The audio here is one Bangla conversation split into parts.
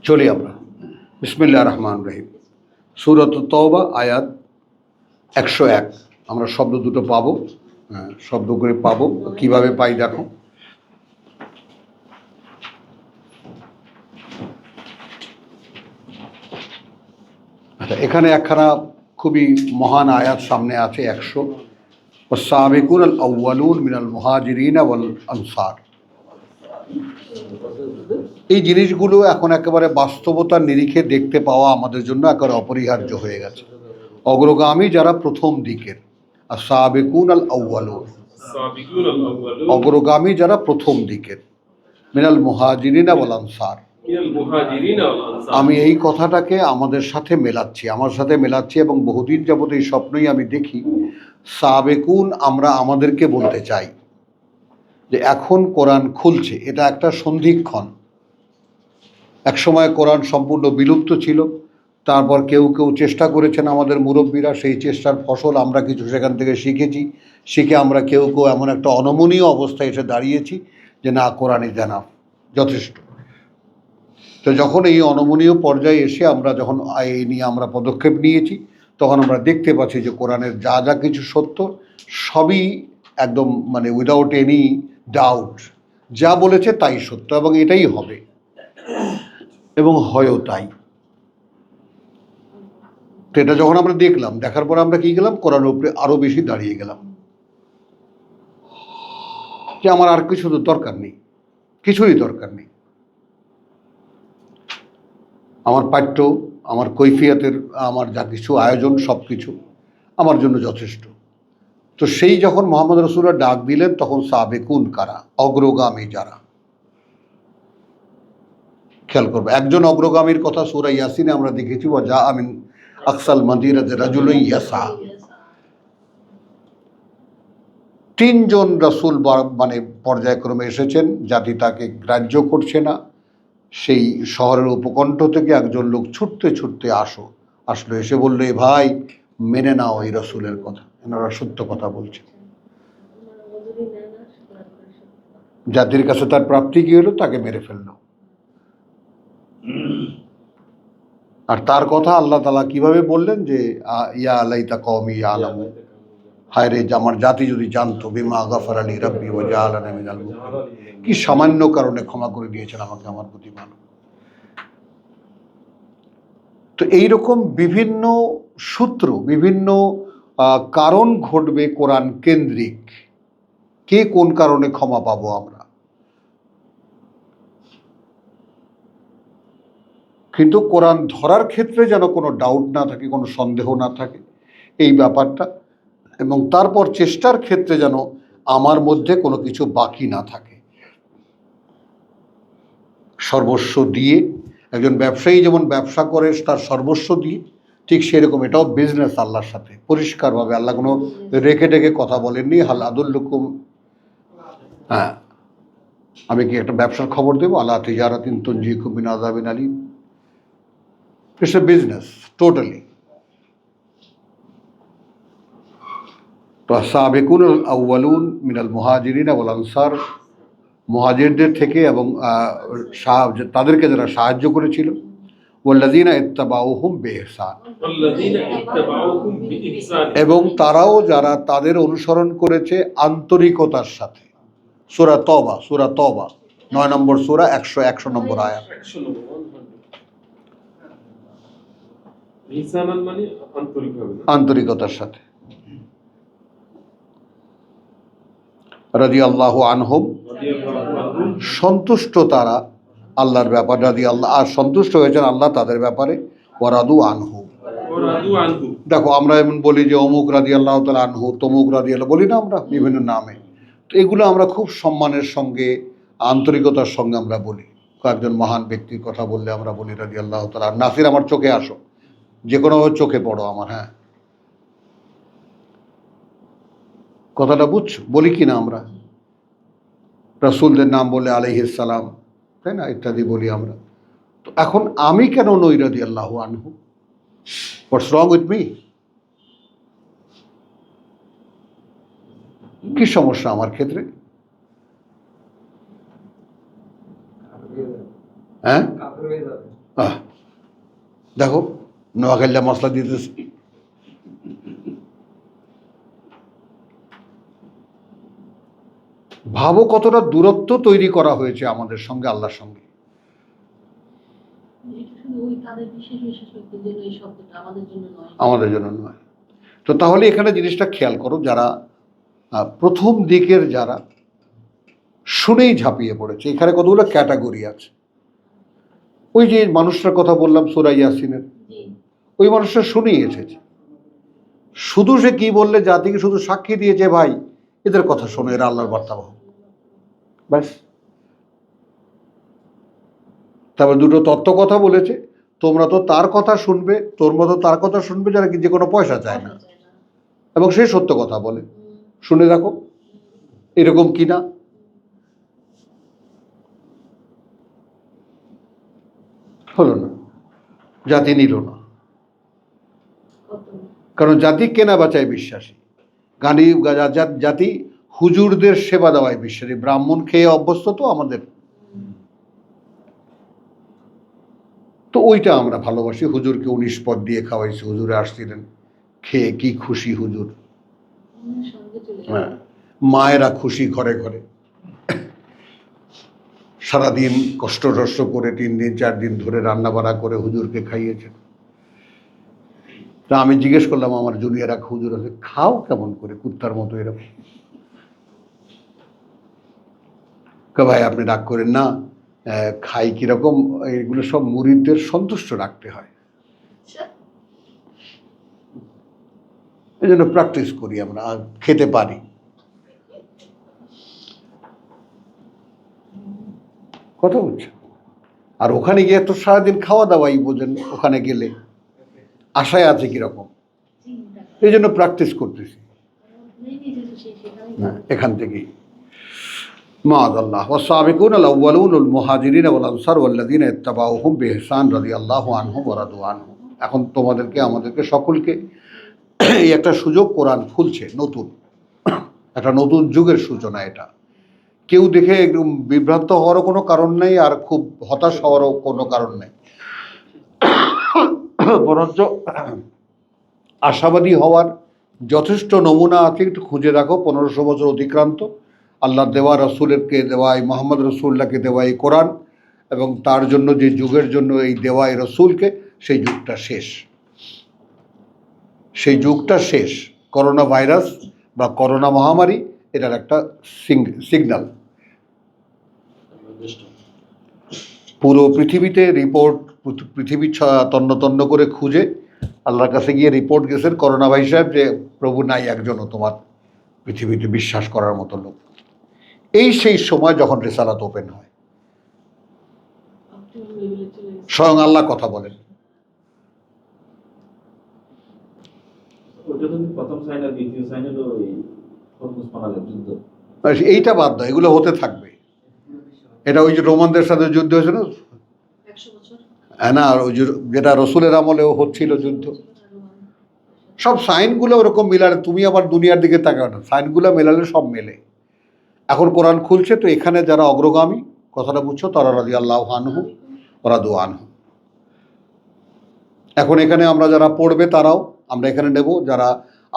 চলি আমরা। বিসমিল্লাহির রহমানির রহিম। সূরাত তওবা আয়াত 101। আমরা শব্দ দুটো পাবো, শব্দ করে পাবো। কিভাবে পাই দেখো। আচ্ছা, এখানে একখানা খুবই মহান আয়াত সামনে আছে 100। ওয়াস-সাবিকুন আল-আউয়ালুন মিনাল মুহাজিরিন ওয়াল আনসার। এই জিনিসগুলো এখন একেবারে বাস্তবতার নিরিখে দেখতে পাওয়া আমাদের জন্য একেবারে অপরিহার্য হয়ে গেছে। অগ্রগামী যারা প্রথম দিকের, আর সাবিকুন আল আউয়ালুন, অগ্রগামী যারা প্রথম দিকের, মিনাল মুহাজিরিন ওয়াল আনসার। আমি এই কথাটাকে আমাদের সাথে মেলাচ্ছি, আমার সাথে মেলাচ্ছি, এবং বহুদিন যাবত এই স্বপ্নই আমি দেখি। সাবেকুন আমরা আমাদেরকে বলতে চাই যে এখন কোরআন খুলছে, এটা একটা সন্ধিক্ষণ। একসময় কোরআন সম্পূর্ণ বিলুপ্ত ছিল, তারপর কেউ কেউ চেষ্টা করেছেন, আমাদের মুরব্বীরা, সেই চেষ্টার ফসল আমরা কিছু সেখান থেকে শিখেছি। শিখে আমরা কেউ কেউ এমন একটা অনমনীয় অবস্থায় এসে দাঁড়িয়েছি যে না, কোরআনই জানা যথেষ্ট। তো যখন এই অনমনীয় পর্যায়ে এসে আমরা যখন এই নিয়ে আমরা পদক্ষেপ নিয়েছি, তখন আমরা দেখতে পাচ্ছি যে কোরআনের যা যা কিছু সত্য সবই একদম উইদাউট এনি ডাউট যা বলেছে তাই সত্য, এবং এটাই হবে, এবং হয়ও তাই। তো এটা যখন আমরা দেখলাম, দেখার পর আমরা কি গেলাম, কোরআনের উপরে আরো বেশি দাঁড়িয়ে গেলাম যে আমার আর কিছু তো দরকার নেই, কিছুরই দরকার নেই। আমার পাঠ্য, আমার কৈফিয়তের, আমার যা কিছু আয়োজন, সব কিছু আমার জন্য যথেষ্ট। তো সেই যখন মোহাম্মদ রাসূলুল্লাহ ডাক দিলেন, তখন সাবেকুন কারা, অগ্রগামী যারা। খেয়াল করবো, একজন অগ্রগামীর কথা সূরা ইয়াসিনে আমরা দেখেছি, ওয়া জা মিন আকসাল মাদিনাতি রাজুলুন ইয়াসা। তিনজন রাসূল পর্যায়ক্রমে এসেছেন, জাতি তাকে গ্রাহ্য করছে না। সেই শহরের উপকণ্ঠ থেকে একজন লোক ছুটতে ছুটতে আসলো, এসে বললো, এ ভাই, মেনে নাও এই রাসূলের কথা, এনারা সত্য কথা বলছে। জাতির কাছে তার প্রাপ্তি কি হলো, তাকে মেরে ফেললো। আর তার কথা আল্লাহ তাআলা কিভাবে বললেন যে ইয়া লাইতা কওমি ইয়ালামু, হায় রে, আমার জাতি যদি জানতো, বিমা গাফারা লি রাব্বি ওয়া জাআলানি মিনাল মুকরিমিন, কি সামান্য কারণে ক্ষমা করে দিয়েছেন আমাকে, আমার প্রতিপালক। তো এইরকম বিভিন্ন সূত্র, বিভিন্ন কারণ ঘটবে কোরআন কেন্দ্রিক। কে কোন কারণে ক্ষমা পাবো আমরা, কিন্তু কোরআন ধরার ক্ষেত্রে যেন কোনো ডাউট না থাকে, কোনো সন্দেহ না থাকে, এই ব্যাপারটা। এবং তারপর চেষ্টার ক্ষেত্রে যেন আমার মধ্যে কোনো কিছু বাকি না থাকে। সর্বস্ব দিয়ে, একজন ব্যবসায়ী যেমন ব্যবসা করে তার সর্বস্ব দিয়ে, ঠিক সেরকম এটাও বিজনেস আল্লাহর সাথে পরিষ্কারভাবে। আল্লাহ কোনো রেখে রেখে কথা বলেননি। হাল আদুল্লুকুম, হ্যাঁ, আমি কি একটা ব্যবসার খবর দেবো, আলা তিজারাতিন তুনজিকুম মিন আযাবিন আলীম। It's a business totally. তো সাবিকুন আল আউয়ালুন মিনাল মুহাজিরিন ওয়াল আনসার, মুহাজিরদের থেকে এবং তাদেরকে যারা সাহায্য করেছিল, ওয়াল্লাযীনা ইত্তাবাউহুম বিইহসান, এবং তারাও যারা তাদের অনুসরণ করেছে আন্তরিকতার সাথে। সূরা তওবা 9 নম্বর সূরা, 100 নম্বর আয়াত। আন্তরিকতার সাথে। রাদিয়াল্লাহু আনহুম, সন্তুষ্ট তারা আল্লাহর ব্যাপারে, রাদিয়াল্লাহ, আর সন্তুষ্ট হয়েছেন আল্লাহ তাদের ব্যাপারে। ওয়ারাদু আনহু, দেখো আমরা এমন বলি যে অমুক রাদিয়াল্লাহু তাআলা আনহু, তমুক রাদিয়াল্লাহ, বলি না আমরা বিভিন্ন নামে। তো এগুলো আমরা খুব সম্মানের সঙ্গে, আন্তরিকতার সঙ্গে আমরা বলি। কয়েকজন মহান ব্যক্তির কথা বললে আমরা বলি রাদিয়াল্লাহু তাআলা। নাসির, আমার চোখে আসো, যে কোনোভাবে চোখে পড়ো আমার, হ্যাঁ, কথাটা বুঝছো, বলি কি না আমরা? রাসূলদের নাম বলে আলাইহিস সালাম, তাই না, ইত্যাদি বলি আমরা। তো এখন আমি কেন নই রাদিয়াল্লাহু আনহু? হোয়াটস রং উইথ মি? কি সমস্যা আমার ক্ষেত্রে? হ্যাঁ, দেখো নোয়াখালীরা মশলা দিতেছে। ভাবো কতটা দূরত্ব তৈরি করা হয়েছে আমাদের সঙ্গে, আল্লাহর সঙ্গে। আমাদের জন্য নয়। তো তাহলে এখানে জিনিসটা খেয়াল করো, যারা প্রথম দিকের যারা শুনেই ঝাঁপিয়ে পড়েছে, এখানে কতগুলো ক্যাটাগরি আছে। ওই যে মানুষটার কথা বললাম সূরা ইয়াসিনের, ওই মানুষটা শুনেই এসেছে, শুধু সে কি বললে জাতিকে শুধু সাক্ষী দিয়েছে, ভাই এদের কথা শোনো, এরা আল্লাহর বার্তাবাহ, ব্যাস। তারপর দুটো তত্ত্ব কথা বলেছে, তোমরা তো তার কথা শুনবে, তোর মতো তার কথা শুনবে যারা কি যে কোনো পয়সা চায় না, এবং সে সত্য কথা বলে, শুনে রাখো। এরকম কি না? হলো না, জাতি নিল না, কারণ জাতি কেনা বাঁচায় বিশ্বাসী, জাতি হুজুরদের সেবা দেওয়ায় বিশ্বাসী। ব্রাহ্মণ খেয়ে অভ্যস্ত তো আমাদের, তো ওইটা আমরা ভালোবাসি। হুজুরকে 19 পদ দিয়ে খাওয়াইছি, হুজুরে আসছিলেন, খেয়ে কি খুশি হুজুর, হ্যাঁ, মায়েরা খুশি ঘরে ঘরে, সারাদিন কষ্ট করে 3 দিন 4 দিন ধরে রান্না বাড়া করে হুজুরকে খাইয়েছেন। তা আমি জিজ্ঞেস করলাম আমার জুনিয়র এক হুজুর আছে, খাও কেমন করে কুত্তার মতো এরকম? ভাই আপনি রাগ করেন না, খাই কিরকম, এগুলো সব মুরিদদের সন্তুষ্ট রাখতে হয়, এই জন্য প্র্যাকটিস করি আমরা, খেতে পারি। কথা বলছে। আর ওখানে গিয়ে তো সারাদিন খাওয়া দাওয়াই বোঝেন, ওখানে গেলে আশায় আছে কিরকম, এই জন্য প্র্যাকটিস করতেছি এখান থেকেই। মাআযাল্লাহ ওয়াস-সাবিকুন আল-আউওয়ালুন মুহাজিরিন ওয়াল আনসার ওয়াল্লাযিনা ইত্তাবাউহুম বিইহসান রাদিয়াল্লাহু আনহুম ওয়া রাদু আনহু। এখন তোমাদেরকে আমাদেরকে সকলকে এই একটা সুযোগ, কোরআন খুলছে, নতুন একটা নতুন যুগের সূচনা। এটা কেউ দেখে একদম বিভ্রান্ত হওয়ারও কোনো কারণ নেই, আর খুব হতাশ হওয়ারও কোনো কারণ নেই, বরঞ্চ আশাবাদী হওয়ার যথেষ্ট নমুনা আছে। একটু খুঁজে রাখো, 1500 বছর অতিক্রান্ত, আল্লাহ দেওয়া রসুলকে দেওয়া, এই মোহাম্মদ রসুল্লাহকে দেওয়া এই কোরআন, এবং তার জন্য যে যুগের জন্য এই দেওয়া এই রসুলকে, সেই যুগটা শেষ, সেই যুগটা শেষ। করোনা ভাইরাস বা করোনা মহামারী এটার একটা সিগন্যাল। পুরো পৃথিবীতে রিপোর্ট, পৃথিবী তন্ন তন্ন করে খুঁজে আল্লাহর কাছে গিয়ে রিপোর্ট গেছেন করোনা ভাই সাহেব যে প্রভু নাই একজনও তোমার পৃথিবীতে বিশ্বাস করার মতো লোক। এই সেই সময় যখন রিসালাত ওপেন হয়, স্বয়ং আল্লাহ কথা বলেন। এইটা বাদ দাও, এগুলো হতে থাকবে। এটা ওই যে রোমানদের সাথে যুদ্ধ হয়েছিল না, ওই যেটা রসুলের আমলেও হচ্ছিল যুদ্ধ, সব সাইনগুলো ওরকম মিলালে, তুমি আবার দুনিয়ার দিকে তাকাও না, সাইনগুলো মেলালে সব মেলে। এখন কোরআন খুলছে, তো এখানে যারা অগ্রগামী, কথাটা বুঝছো, তারা রাদিয়াল্লাহু আনহু ওয়া রাদু আনহু। এখন এখানে আমরা যারা পড়বে তারাও আমরা এখানে নেব, যারা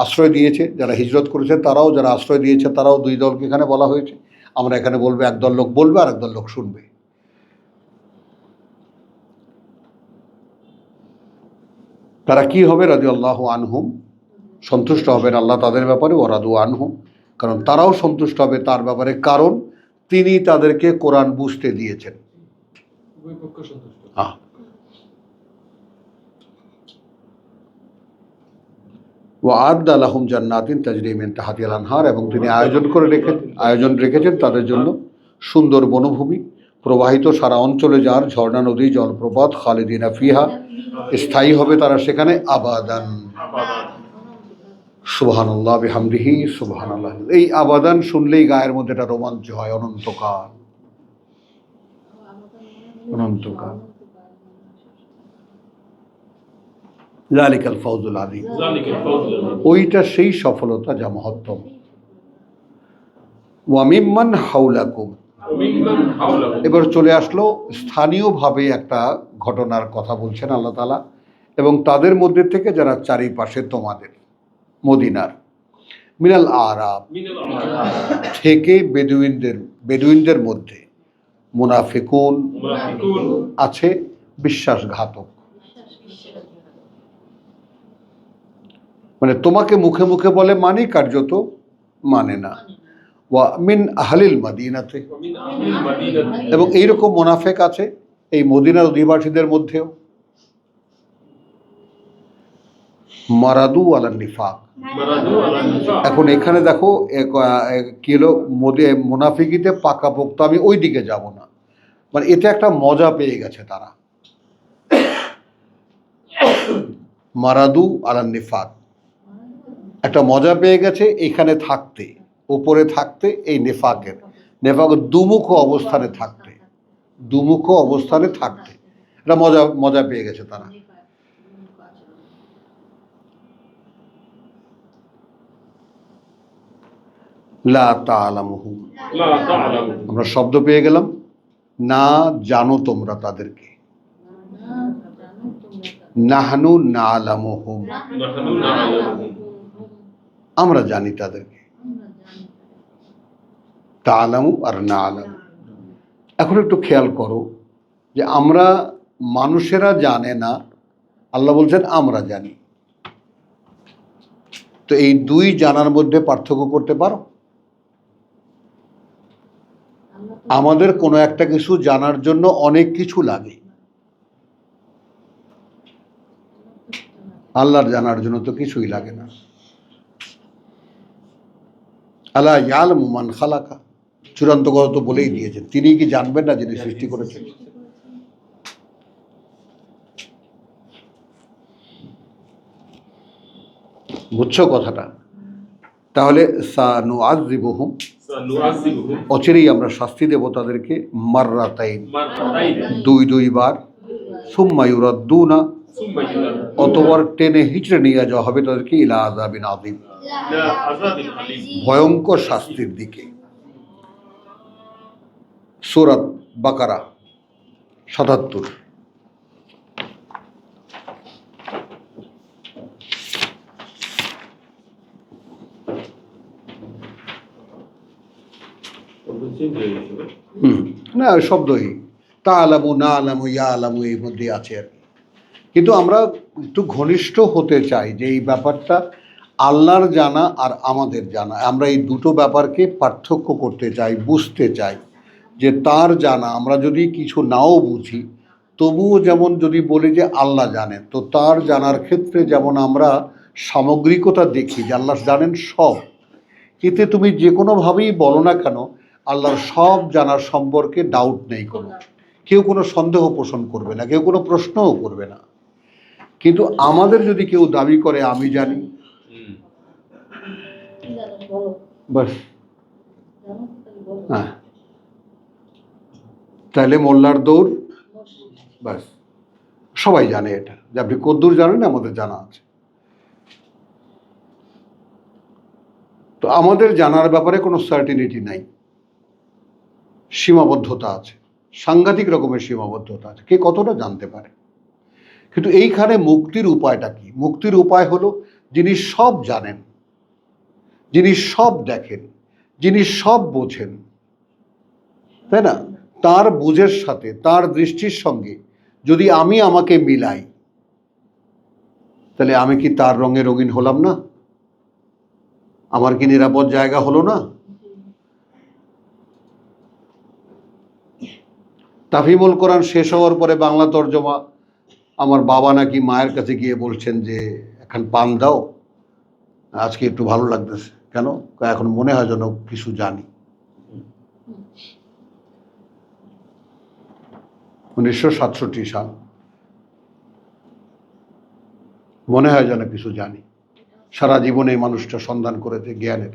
আশ্রয় দিয়েছে, যারা হিজরত করেছে তারাও, যারা আশ্রয় দিয়েছে তারাও। 2 দলকে এখানে বলা হয়েছে, আমরা এখানে বলবো, একদল লোক বলবে আর একদল লোক শুনবে। তারা কি হবে? রাদিয়াল্লাহু আনহুম, সন্তুষ্ট হবেন আল্লাহ তাদের ব্যাপারে, ওয়া রাদু আনহু, কারণ তারাও সন্তুষ্ট হবে তার ব্যাপারে, কারণ তিনি তাদেরকে কোরআন বুঝতে দিয়েছেন। ওয়া'আদ্দা লাহুম জান্নাতিন তাজরি মিন তাহতিহাল আনহার, এবং তিনি আয়োজন রেখেছেন তাদের জন্য সুন্দর বনভূমি, প্রবাহিত সারা অঞ্চলে যার ঝর্ণা, নদী, জলপ্রপাত, খালিদিনা ফিহা, স্থায়ী হবে তারা সেখানে, আবাদান। সুবহানাল্লাহ বিহামদিহি সুবহানাল্লাহ। এই আবাদান শুনলেই গায়ের মধ্যে একটা রোমাঞ্চ হয়, অনন্তকাল, অনন্তকাল। যালিকাল ফাউজুল আযীম, ওইটা সেই সফলতা যা মহত্তম। ওয়া মিম্মান হাওলাকুম, এবার চলে আসলো স্থানীয়ভাবে একটা ঘটনার কথা বলছেন আল্লাহ তাআলা। এবং তাদের মধ্যে থেকে যারা চারিপাশে তোমাদের মদিনার মিনাল আরাব থেকে বেদুইনদের মধ্যে মুনাফিকুন আছে বিশ্বাসঘাতক, মানে তোমাকে মুখে মুখে বলে মানি, কার্যত মানে না। ওয়া মিন আহলিল মাদিনাতে, এবং এইরকম মুনাফিক আছে এই মদিনার অধিবাসীদের মধ্যেও। মারাদু আলান নিফাক, এখন এখানে দেখো কি হলো, মুনাফিকিতে পাকাপোক্ত, আমি ওই দিকে যাব না, মানে এটা একটা মজা পেয়ে গেছে তারা। মারাদু আলান নিফাক, একটা মজা পেয়ে গেছে এখানে থাকতে, উপরে থাকতে, এই নেফাকের দুমুখ অবস্থানে থাকতে, এটা মজা পেয়ে গেছে তারা। লা তা'লামুহুম, আমরা শব্দ পেয়ে গেলাম, না জানো তোমরা তাদেরকে। নাহনু না'লামুহুম, আমরা জানি তাদেরকে। তা'লামু আর না'লামু, এখন একটু খেয়াল করো যে আমরা, মানুষেরা জানে না, আল্লাহ বলছেন আমরা জানি। তো এই দুই জানার মধ্যে পার্থক্য করতে পারো? আমাদের কোনো একটা কিছু জানার জন্য অনেক কিছু লাগে, আল্লাহর জানার জন্য তো কিছুই লাগে না। আলা ইয়ালামু মান খালাকা, চূড়ান্ত কথা তো বলেই দিয়েছেন, তিনি কি জানবেন না যিনি সৃষ্টি করেছেন? বুঝছো কথাটা? তাহলে সানুআযিবুহুম, অচিরেই আমরা শাস্তি দেব তাদেরকে, মাররাতাইন, দুইবার, সুম্মা ইউরাদ্দুনা, অতবার টেনে হিচড়ে নিয়ে যাওয়া হবে তাদেরকে, ইলা আযাবিন আযীম, ভয়ঙ্কর শাস্তির দিকে। সূরা বাকারা ৭৭। না শব্দই তা'লামু, না'লামু, ইয়ালামু এর মধ্যে আছে আর কি। কিন্তু আমরা একটু ঘনিষ্ঠ হতে চাই যে এই ব্যাপারটা আল্লাহর জানা আর আমাদের জানা, আমরা এই দুটো ব্যাপারকে পার্থক্য করতে চাই, বুঝতে চাই যে তার জানা, আমরা যদি কিছু নাও বুঝি তবুও, যেমন যদি বলি যে আল্লাহ জানেন, তো তার জানার ক্ষেত্রে যেমন আমরা সামগ্রিকতা দেখি যে আল্লাহ জানেন সব, এতে তুমি যে কোনোভাবেই বলো না কেন আল্লাহর সব জানার সম্পর্কে ডাউট নেই, কেউ কোনো সন্দেহ পোষণ করবে না, কেউ কোনো প্রশ্নও করবে না। কিন্তু আমাদের যদি কেউ দাবি করে আমি জানি, বাস, হ্যাঁ, তাহলে মোল্লার দৌড়, বাস, সবাই জানে এটা, যে আপনি কদ্দূর জানেন আমাদের জানা আছে। তো আমাদের জানার ব্যাপারে কোনো সার্টিনিটি নাই, সীমাবদ্ধতা আছে, সাংঘাতিক রকমের সীমাবদ্ধতা আছে, কে কতটা জানতে পারে। কিন্তু এইখানে মুক্তির উপায়টা কি? মুক্তির উপায় হলো যিনি সব জানেন, যিনি সব দেখেন, যিনি সব বোঝেন, তাই না, তার বুঝের সাথে, তার দৃষ্টির সঙ্গে যদি আমি আমাকে মিলাই, তাহলে আমি কি তার রঙে রঙিন হলাম না? আমার কি নিরাপদ জায়গা হলো না? তাফহিমুল কোরআন শেষ হওয়ার পরে বাংলা তর্জমা, আমার বাবা নাকি মায়ের কাছে গিয়ে বলছেন যে এখন পান দাও, আজকে একটু ভালো লাগতেছে। কেন? এখন মনে হয় যেন কিছু জানি। 1967 সাল, মনে হয় যেন কিছু জানি। সারা জীবনে এই মানুষটা সন্ধান করেছে জ্ঞানের,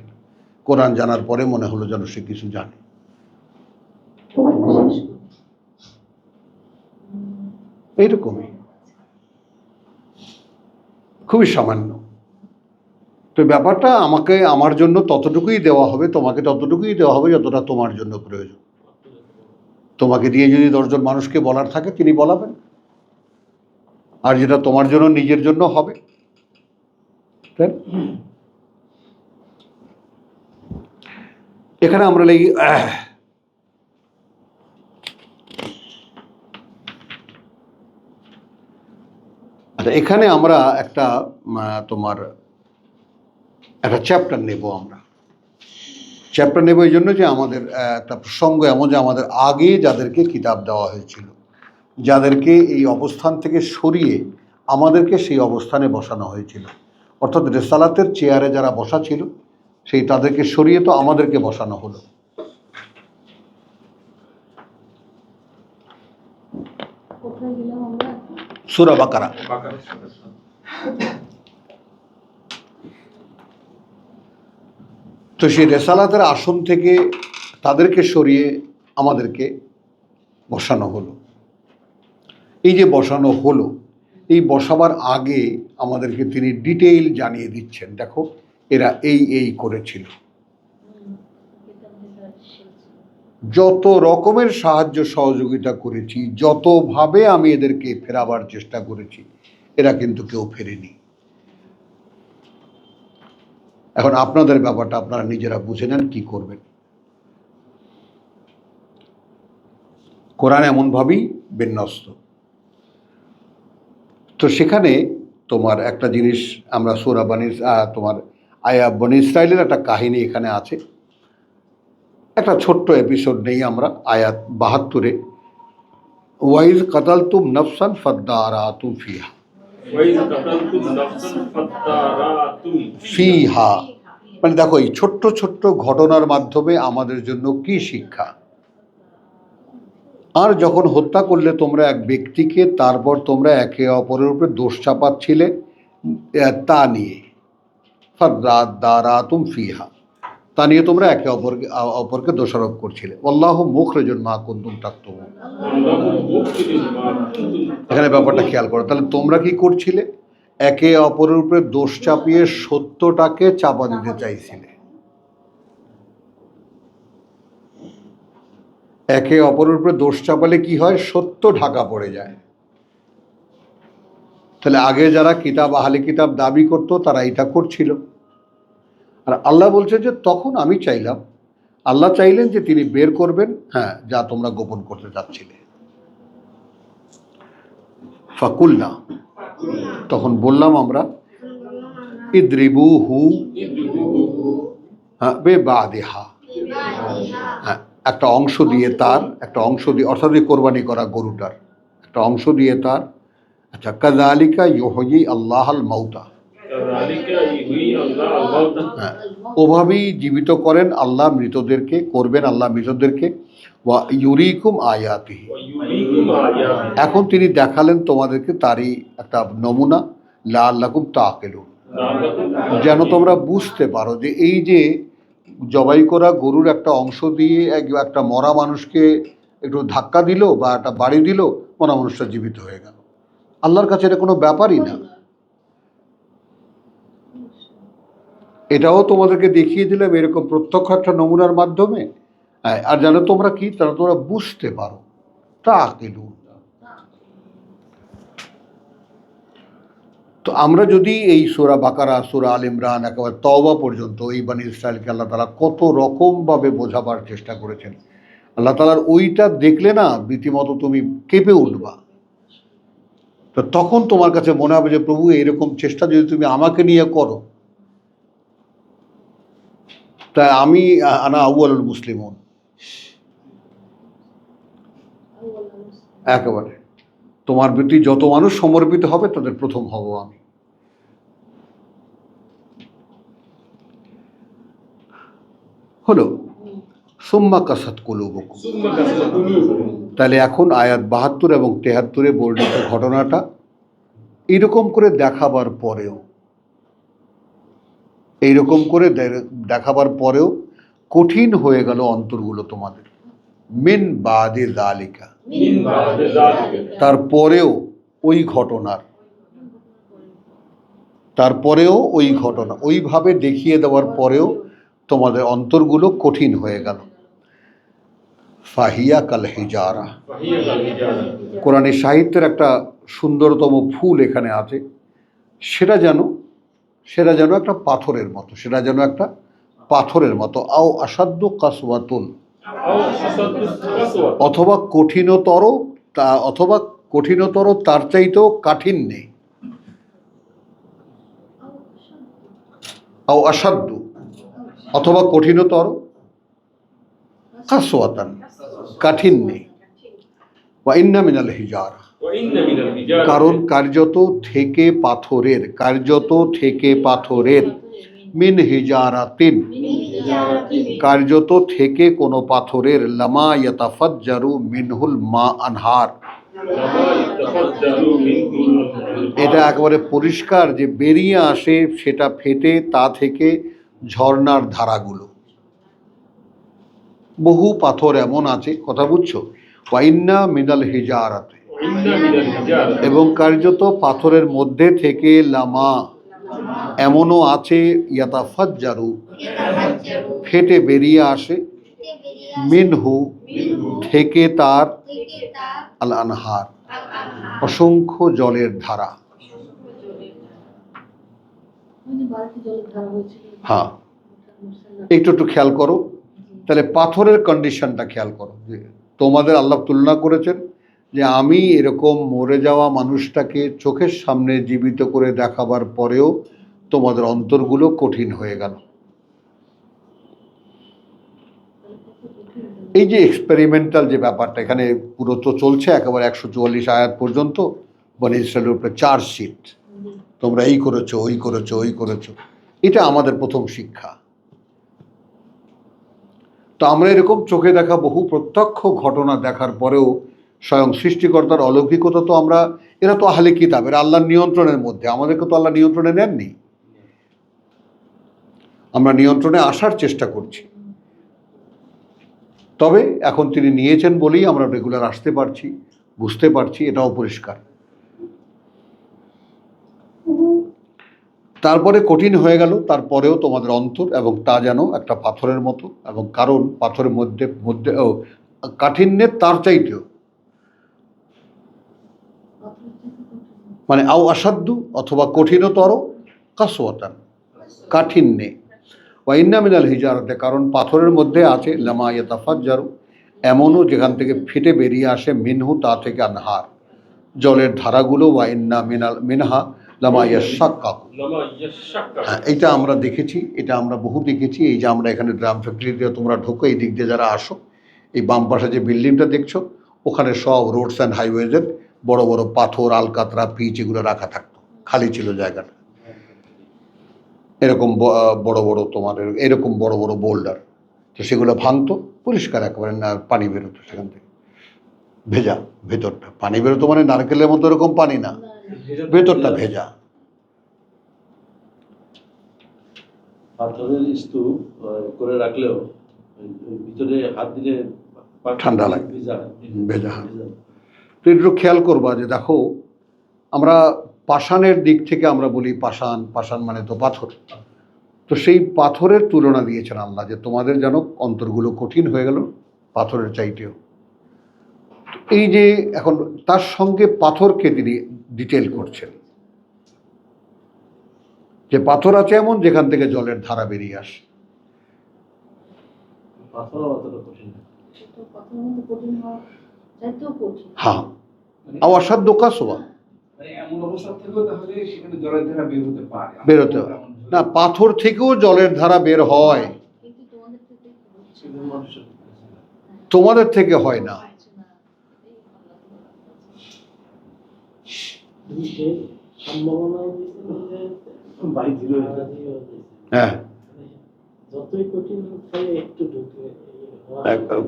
কোরআন জানার পরে মনে হলো যেন সে কিছু জানে। এইরকমই, খুবই সামান্য। তো ব্যাপারটা আমাকে, আমার জন্য ততটুকুই দেওয়া হবে, তোমাকে ততটুকুই দেওয়া হবে যতটা তোমার জন্য প্রয়োজন। তোমাকে দিয়ে যদি 10 জন মানুষকে বলার থাকে তিনি বলাবেন, আর যেটা তোমার জন্য নিজের জন্য হবে। তাই এখানে আমরা লিখি আচ্ছা, এখানে আমরা একটা তোমার একটা চ্যাপ্টার নেব। আমরা চ্যাপ্টার নেব এই জন্য যে আমাদের একটা প্রসঙ্গ এমন যে আমাদের আগে যাদেরকে কিতাব দেওয়া হয়েছিল, যাদেরকে এই অবস্থান থেকে সরিয়ে আমাদেরকে সেই অবস্থানে বসানো হয়েছিল, অর্থাৎ রেসালাতের চেয়ারে যারা বসা ছিল সেই তাদেরকে সরিয়ে তো আমাদেরকে বসানো হলো। সূরা বাকারা। তো সেই রেসালাতের আসন থেকে তাদেরকে সরিয়ে আমাদেরকে বসানো হলো। এই যে বসানো হলো, এই বসাবার আগে আমাদেরকে তিনি ডিটেইল জানিয়ে দিচ্ছেন, দেখো এরা এই করেছিল, যত রকমের সাহায্য সহযোগিতা করেছি, যতভাবে আমি এদেরকে ফেরাবার চেষ্টা করেছি, এরা কিন্তু কেউ ফেরেনি। এখন আপনাদের ব্যাপারটা আপনারা নিজেরা বুঝে নেন কি করবেন। কোরআন এমনভাবেই বিন্যস্ত। তো সেখানে তোমার একটা জিনিস আমরা সূরা তোমার বনী ইসরাইলের একটা কাহিনী এখানে আছে। একটা ছোট্ট এপিসোড নেই আমরা আয়াত ৭২-এ, ওয়াইজ কাতালতুম নফসান ফাদ্দারাতুম ফিহা। মানে দেখো এই ছোট্ট ছোট্ট ঘটনার মাধ্যমে আমাদের জন্য কি শিক্ষা। আর যখন হত্যা করলে তোমরা এক ব্যক্তিকে, তারপর তোমরা একে অপরের উপরে দোষ চাপাচ্ছিলে তা নিয়ে, ফাদ্দারাতুম ফিহা, তা নিয়ে তোমরা একে অপরকে দোষারোপ করছিলে। আল্লাহু মুখরিজুম মা কুনতুম তাকতুমুন। এখানে ব্যাপারটা খেয়াল করো, তাহলে তোমরা কি করছিলে? একে অপরের উপরে দোষ চাপিয়ে সত্যটাকে চাপা দিতে চাইছিলে। একে অপরের উপরে দোষ চাপালে কি হয়? সত্য ঢাকা পড়ে যায়। তাহলে আগে যারা কিতাব আহলে কিতাব দাবি করতো তারা এটা করছিল। আর আল্লাহ বলছে যে তখন আমি চাইলাম, আল্লাহ চাইলেন যে তিনি বের করবেন, হ্যাঁ, যা তোমরা গোপন করতে চাচ্ছিলে। ফাকুলনা, তখন বললাম আমরা, ইদরিবুহু বিবাদিহা, হ্যাঁ, একটা অংশ দিয়ে তার, একটা অংশ দিয়ে, অর্থাৎ কোরবানি করা গরুটার একটা অংশ দিয়ে তার, আচ্ছা, কাযালিকা ইউহয়ি আল্লাহুল মাউতা, হ্যাঁ, ওভাবেই জীবিত করেন আল্লাহ মৃতদেরকে, করবেন আল্লাহ মৃতদেরকে, ওয়া ইউরিকুম আয়াতিহি, এখন তিনি দেখালেন তোমাদেরকে তারই একটা নমুনা, লাআল্লাকুম তাকিলুন, যেন তোমরা বুঝতে পারো যে এই যে জবাই করা গরুর একটা অংশ দিয়ে একটা মরা মানুষকে একটু ধাক্কা দিল বা একটা বাড়ি দিল, মরা মানুষটা জীবিত হয়ে গেল। আল্লাহর কাছে এটা কোনো ব্যাপারই না। এটাও তোমাদেরকে দেখিয়ে দিলাম এরকম প্রত্যক্ষ একটা নমুনার মাধ্যমে, আর যেন তোমরা কি, তারা তোমরা বুঝতে পারো। তাকিলুন। তো আমরা যদি এই সূরা বাকারা, সূরা আল ইমরান, একেবারে তওবা পর্যন্ত এই বনী ইসরাইলকে আল্লাহ তাআলা কত রকমভাবে বোঝাবার চেষ্টা করেছেন, আল্লাহ তাআলার ওইটা দেখলে না রীতিমতো তুমি কেঁপে উঠবা। তো তখন তোমার কাছে মনে হবে যে প্রভু, এরকম চেষ্টা যদি তুমি আমাকে নিয়ে করো, তাই আমি আনা আউয়ালুল মুসলিমুন, একেবারে তোমার প্রতি যত মানুষ সমর্পিত হবে তাদের প্রথম হব আমি। হলো সুম্মা কাসাত কুলুবুকুম, তাহলে এখন আয়াত ৭২ এবং ৭৩ বর্ণিত ঘটনাটা এইরকম করে দেখাবার পরেও, এইরকম করে দেখাবার পরেও কঠিন হয়ে গেল অন্তরগুলো তোমাদের। মিন বাদে যালিকা, তারপরেও ওই ঘটনার, তারপরেও ওই ঘটনা ওইভাবে দেখিয়ে দেওয়ার পরেও তোমাদের অন্তরগুলো কঠিন হয়ে গেল। ফাহিয়া কাল হিজারা, কোরআনের সাহিত্যের একটা সুন্দরতম ফুল এখানে আছে, সেটা যেন একটা পাথরের মতো, সেটা যেন একটা পাথরের মতো। আও আসাদ্দু কাসওয়াতুন, অথবা কঠিনতর তার চাইতেও কাঠিন্যে। আও আসাদ্দু, অথবা কঠিনতর, কাসওয়াতান, কাঠিন্যে। ওয়া ইন্না মিনাল হিজারা, কারণ কার্যত থেকে পাথরের, মিন হিজারাতিন, কার্যত থেকে কোনো পাথরের, লামা ইয়াতাফাজ্জারু মিনহুল মা আনহার, এটা একেবারে পরিষ্কার যে বেরিয়ে আসে সেটা ফেটে তা থেকে ঝর্ণার ধারাগুলো। বহু পাথর এমন আছে, কথা বুঝছো? ওয়াইন্না মিনাল হিজারাতে, এবং কার্যত পাথরের মধ্যে থেকে, লামা, এমনও আছে, ইয়াতাফাজ্জারু, ফেটে বেরিয়ে আসে, মিনহু, থেকে তার, আল আনহার, অসংখ্য জলের ধারা। হ্যাঁ, একটু খেয়াল করো, তাহলে পাথরের কন্ডিশনটা খেয়াল করো। যে তোমাদের আল্লাহ তুলনা করেছেন যে আমি এরকম মরে যাওয়া মানুষটাকে চোখের সামনে জীবিত করে দেখাবার পরেও তোমাদের অন্তরগুলো কঠিন হয়ে গেল। এই যে এক্সপেরিমেন্টাল যে ব্যাপারটা এখানে পুরো তো চলছে, একেবারে 144 আয়াত পর্যন্ত বনি ইসরায়েলের উপরে চার্জশিট, তোমরা এই করেছো, ওই করেছো, ওই করেছো। এটা আমাদের প্রথম শিক্ষা। তো আমরা এরকম চোখে দেখা বহু প্রত্যক্ষ ঘটনা দেখার পরেও স্বয়ং সৃষ্টিকর্তার অলৌকিকতা তো আমরা, এরা তো আহলে কিতাব, এরা আল্লাহর নিয়ন্ত্রণের মধ্যে, আমাদেরকে তো আল্লাহ নিয়ন্ত্রণে নেননি। আমরা নিয়ন্ত্রণে আসার চেষ্টা করছি, তবে এখন তিনি নিয়েছেন বলেই আমরা রেগুলার আসতে পারছি, বুঝতে পারছি, এটাও পরিষ্কার। তারপরে কঠিন হয়ে গেল, তারপরেও তোমাদের অন্তর এবং তা যেন একটা পাথরের মতো, এবং কারণ পাথরের মধ্যে কাঠিন্যের তার চাইতেও, মানে আও আসাদ্দু, অথবা কঠিনতর, কাসওয়াতান, কাঠিন্যে। ওয়া ইন্না মিনাল হিজারাতে, কারণ পাথরের মধ্যে আছে, লামা ইয়াতাফাজ্জারু, এমনও যেখান থেকে ফেটে বেরিয়ে আসে, মিনহু, তা থেকে, আনহার, জলের ধারাগুলো। ওয়া ইন্না মিনহা লামা ইয়াশাক্কাকু, হ্যাঁ, এটা আমরা দেখেছি, এটা আমরা বহু দেখেছি। এই যে আমরা এখানে ড্রাম ফ্যাক্টরি দিয়ে তোমরা ঢোকো, এই দিক দিয়ে যারা আসো, এই বাম পাশে যে বিল্ডিংটা দেখছো, ওখানে সব রোডস অ্যান্ড হাইওয়েজের বড় বড় পাথর, আলকাতরা, পিচ, এগুলো রাখা থাকতো, খালি ছিল জায়গাটা। এরকম বড় বড় তোমাদের এরকম বড় বড় বোল্ডার, তো সেগুলো ভাঙতো, পরিষ্কার একেবারে না, পানি বেরোতো সেখান থেকে, ভেজা ভেতরটা, পানি বেরোতো মানে নারকেলের মতো এরকম পানি না, ভেতরটা ভেজা। পাথরের স্তূপ করে রাখলেও ভিতরে হাত দিলে ঠান্ডা লাগে, ভেজা। তো একটু খেয়াল করবা যে দেখো, আমরা পাষাণের দিক থেকে আমরা বলি পাষাণ, পাষাণ মানে তো পাথর, তো সেই পাথরের তুলনা দিয়েছেন আল্লাহ, যে তোমাদের যেন অন্তরগুলো কঠিন হয়ে গেল পাথরের চাইতেও। এই যে এখন তার সঙ্গে পাথরকে তিনি ডিটেল করছেন, যে পাথর আছে এমন যেখান থেকে জলের ধারা বেরিয়ে আসে। হ্যাঁ, অসাধ্য কাসওয়া, বেরোতে না, পাথর থেকেও জলের ধারা বের হয়, তোমাদের থেকে হয় না। হ্যাঁ,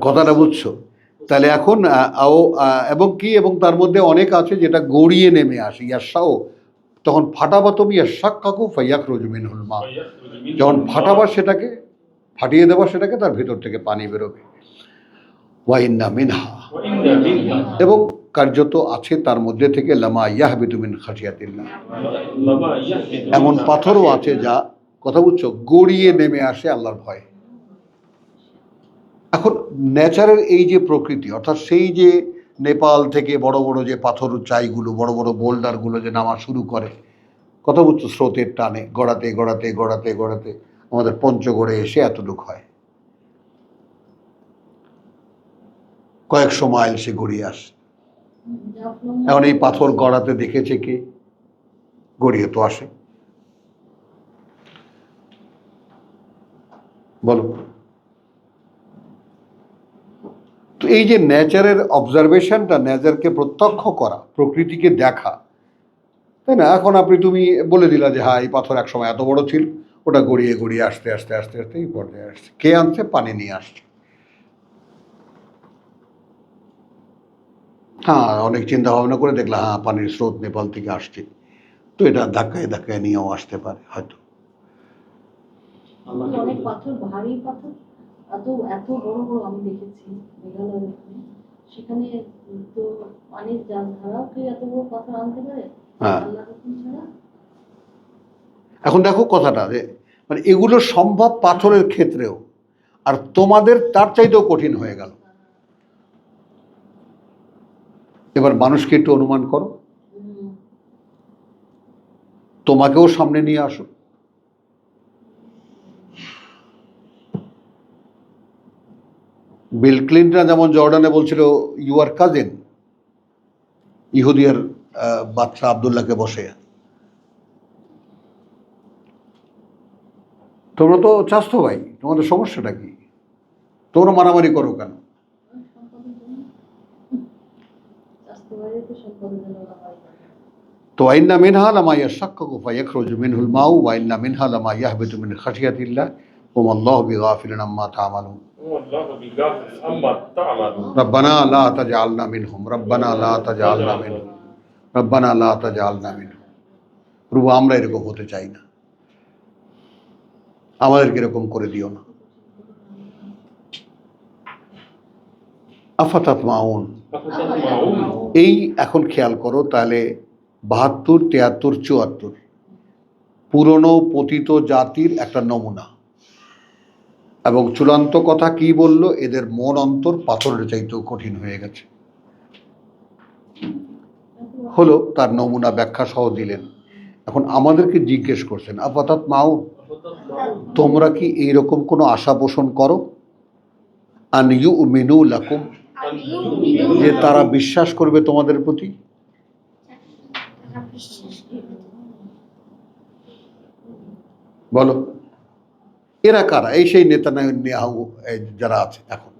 কথাটা বুঝছো? তাহলে এখন এবং তার মধ্যে অনেক আছে যেটা গড়িয়ে নেমে আসে, ইয়াসাও, তখন ফাটাবা তুমি ইয়াশাক্কাকু ফায়াখরুজু মিনহুল মা, যখন ফাটাবা সেটাকে ফাটিয়ে দেবা, সেটাকে তার ভিতর থেকে পানি বেরোবে। ওয়া ইন্না মিনহা, এবং কার্যত আছে তার মধ্যে থেকে, লামা ইয়াহবিতু মিন খাশিয়াতিল্লাহ, এমন পাথরও আছে যা, কথা বুঝছো, গড়িয়ে নেমে আসে আল্লাহর ভয়ে। এখন নেচারের এই যে প্রকৃতি, অর্থাৎ সেই যে নেপাল থেকে বড় বড় যে পাথর চাইগুলো, বড় বড় বোল্ডারগুলো যে নামা শুরু করে, কথা বলছো, স্রোতের টানে গড়াতে গড়াতে গড়াতে গড়াতে আমাদের পঞ্চগড়ে এসে এতটুকু হয়, কয়েকশো মাইল সে গড়িয়ে আসে। এখন এই পাথর গড়াতে দেখেছে কে? গড়িয়ে তো আসে। বলো তো, এই যে নেচারের অবজারভেশনটা, নেচারকে প্রত্যক্ষ করা, প্রকৃতিকে দেখা, তাই না? এখন তুমি বলে দিলা যে হ্যাঁ এই পাথর একসময় এত বড় ছিল, ওটা গড়িয়ে গড়িয়ে আস্তে আস্তে আস্তে আস্তে এই পর্যায়ে আসছে। কে আনছে? পানি নিয়ে আসছে। হ্যাঁ, অনেক চিন্তা ভাবনা করে দেখলাম হ্যাঁ পানির স্রোত নেপাল থেকে আসছে, তো এটা ধাক্কায় ধাক্কায় নিয়েও আসতে পারে হয়তো। অনেক পাথর, ভারী পাথর, এত এত বড় বড় আমি দেখেছি মেঘালয়ের ওখানে। সেখানে তো পানির ধারাও কি এত বড় পাথর আনতে পারে? হ্যাঁ, আল্লাহর হুকুম ছাড়া। এখন দেখো কথাটা, যে মানে এগুলো সম্ভব পাথরের ক্ষেত্রেও, আর তোমাদের তার চাইতেও কঠিন হয়ে গেল। এবার মানুষকে একটু অনুমান করো, তোমাকেও সামনে নিয়ে আসো। বিল ক্লিনটন যেমন জর্ডানে বলছিল ইউ আর কাজিন, ইহুদিয়ার বাচ্চা আবদুল্লাহকে বসে, তোমরা তো চাচ্ছ ভাই, তোমাদের সমস্যাটা কি? তোমরা মারামারি করো কেন? তো আইন্না মিনহা লামা ইয়াশাক্কাকু ফায়াখরুজু মিনহুল মাউ ওয়া ইন্না মিনহা লামা ইয়াহবিতু মিন খাশিয়াতিল্লাহ ওয়া মাল্লাহু বিগাফিলিন আম্মা তা'মালুন। রব্বানা লা তাজআলনা মিনহুম, রব্বানা লা তাজআলনা মিনহুম, রব্বানা লা তাজআলনা মিনহুম। প্রভু, আমরা এরকম হতে চাই না, আমাদেরকে এরকম করে দিও না। আফাতাতমাউন, এই এখন খেয়াল করো তাহলে ৭২, ৭৩, ৭৪ পুরনো পতিত জাতির একটা নমুনা, এবং চূড়ান্ত কথা কি বলল? এদের মন অন্তর পাথরের চাইতেও কঠিন হয়ে গেছে। হলো, তার নমুনা ব্যাখ্যা সহ দিলেন। এখন আমাদেরকে জিজ্ঞেস করছেন আফাতাত মাউন, তোমরা কি এইরকম কোনো আশা পোষণ করো? আন ইউমিনু লাকুম, যে তারা বিশ্বাস করবে তোমাদের প্রতি? বলো, এরা কারা? এই সেই নেতানিয়াহু যারা আছে এখন,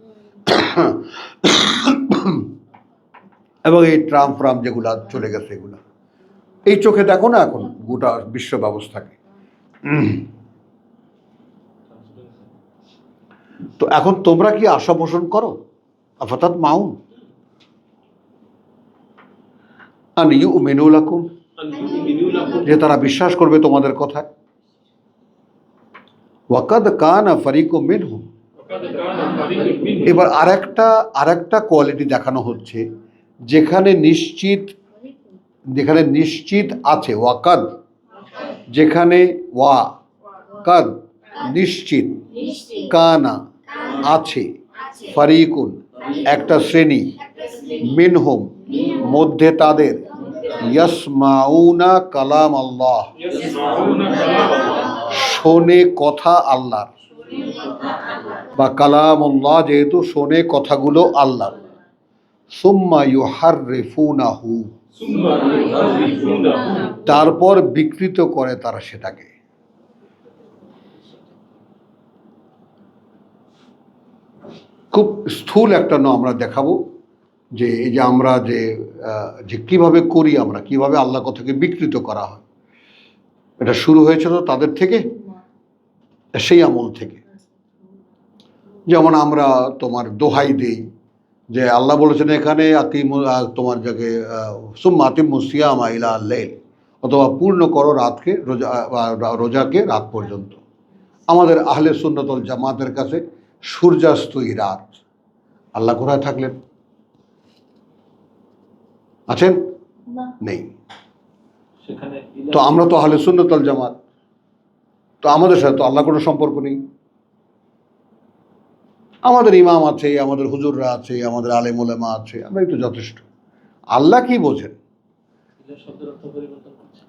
এবং এই ট্রাম্প যেগুলা চলে গেছে, এগুলা এই চোখে দেখো না এখন গোটা বিশ্ব ব্যবস্থাকে। তো এখন তোমরা কি আশা পোষণ করো? আফাতাত মাউন আন ইউমিনু লাকুম, যে তারা বিশ্বাস করবে তোমাদের কথায়? ওয়াকাদ কানা ফারিকুম মিনহুম, এবার আরেকটা কোয়ালিটি দেখানো হচ্ছে, যেখানে নিশ্চিত আছে ওয়াকাদ, যেখানে ওয়াকাদ নিশ্চিত, কানা আছে, ফারিকুন একটা শ্রেণী, মিনহুম মধ্যে তাদের, ইয়াসমাউনা কালাম আল্লাহ শোনে কথা আল্লাহর, বা কালামুল্লাহ যেহেতু শোনে কথাগুলো আল্লাহর, সুম্মা ইউহাররিফুনাহু, তারপর বিকৃত করে তারা সেটাকে। খুব স্থূল একটা আমরা দেখাবো যে এই যে আমরা যে কিভাবে করি, আমরা কিভাবে আল্লাহ কথাকে বিকৃত করা হয়। এটা শুরু হয়েছে তো তাদের থেকে, সেই আমল থেকে। যেমন আমরা তোমার দোহাই দেই যে আল্লাহ বলেছেন এখানে তোমার যাকে সুম্মা আতিম্মুস সিয়ামা ইলা আল-লাইল, অথবা পূর্ণ করো রাতকে, রোজাকে রাত পর্যন্ত। আমাদের আহলে সুন্নাত ওয়াল জামাতের কাছে সূর্যাস্তই রাত। আল্লাহ কোথায় থাকলেন? আছেন? নেই। তো আমরা তো আহলে সুন্নাত ওয়াল জামাত, তো আমাদের সাথে তো আল্লাহ কোনো সম্পর্ক নেই। আমাদের ইমাম আছে, আমাদের হুজুররা আছে, আমাদের আলেম ওলেমা আছে, আমরাই তো যথেষ্ট। আল্লাহ কি বোঝেন? ইলা শব্দের অর্থ পরিবর্তন করছে।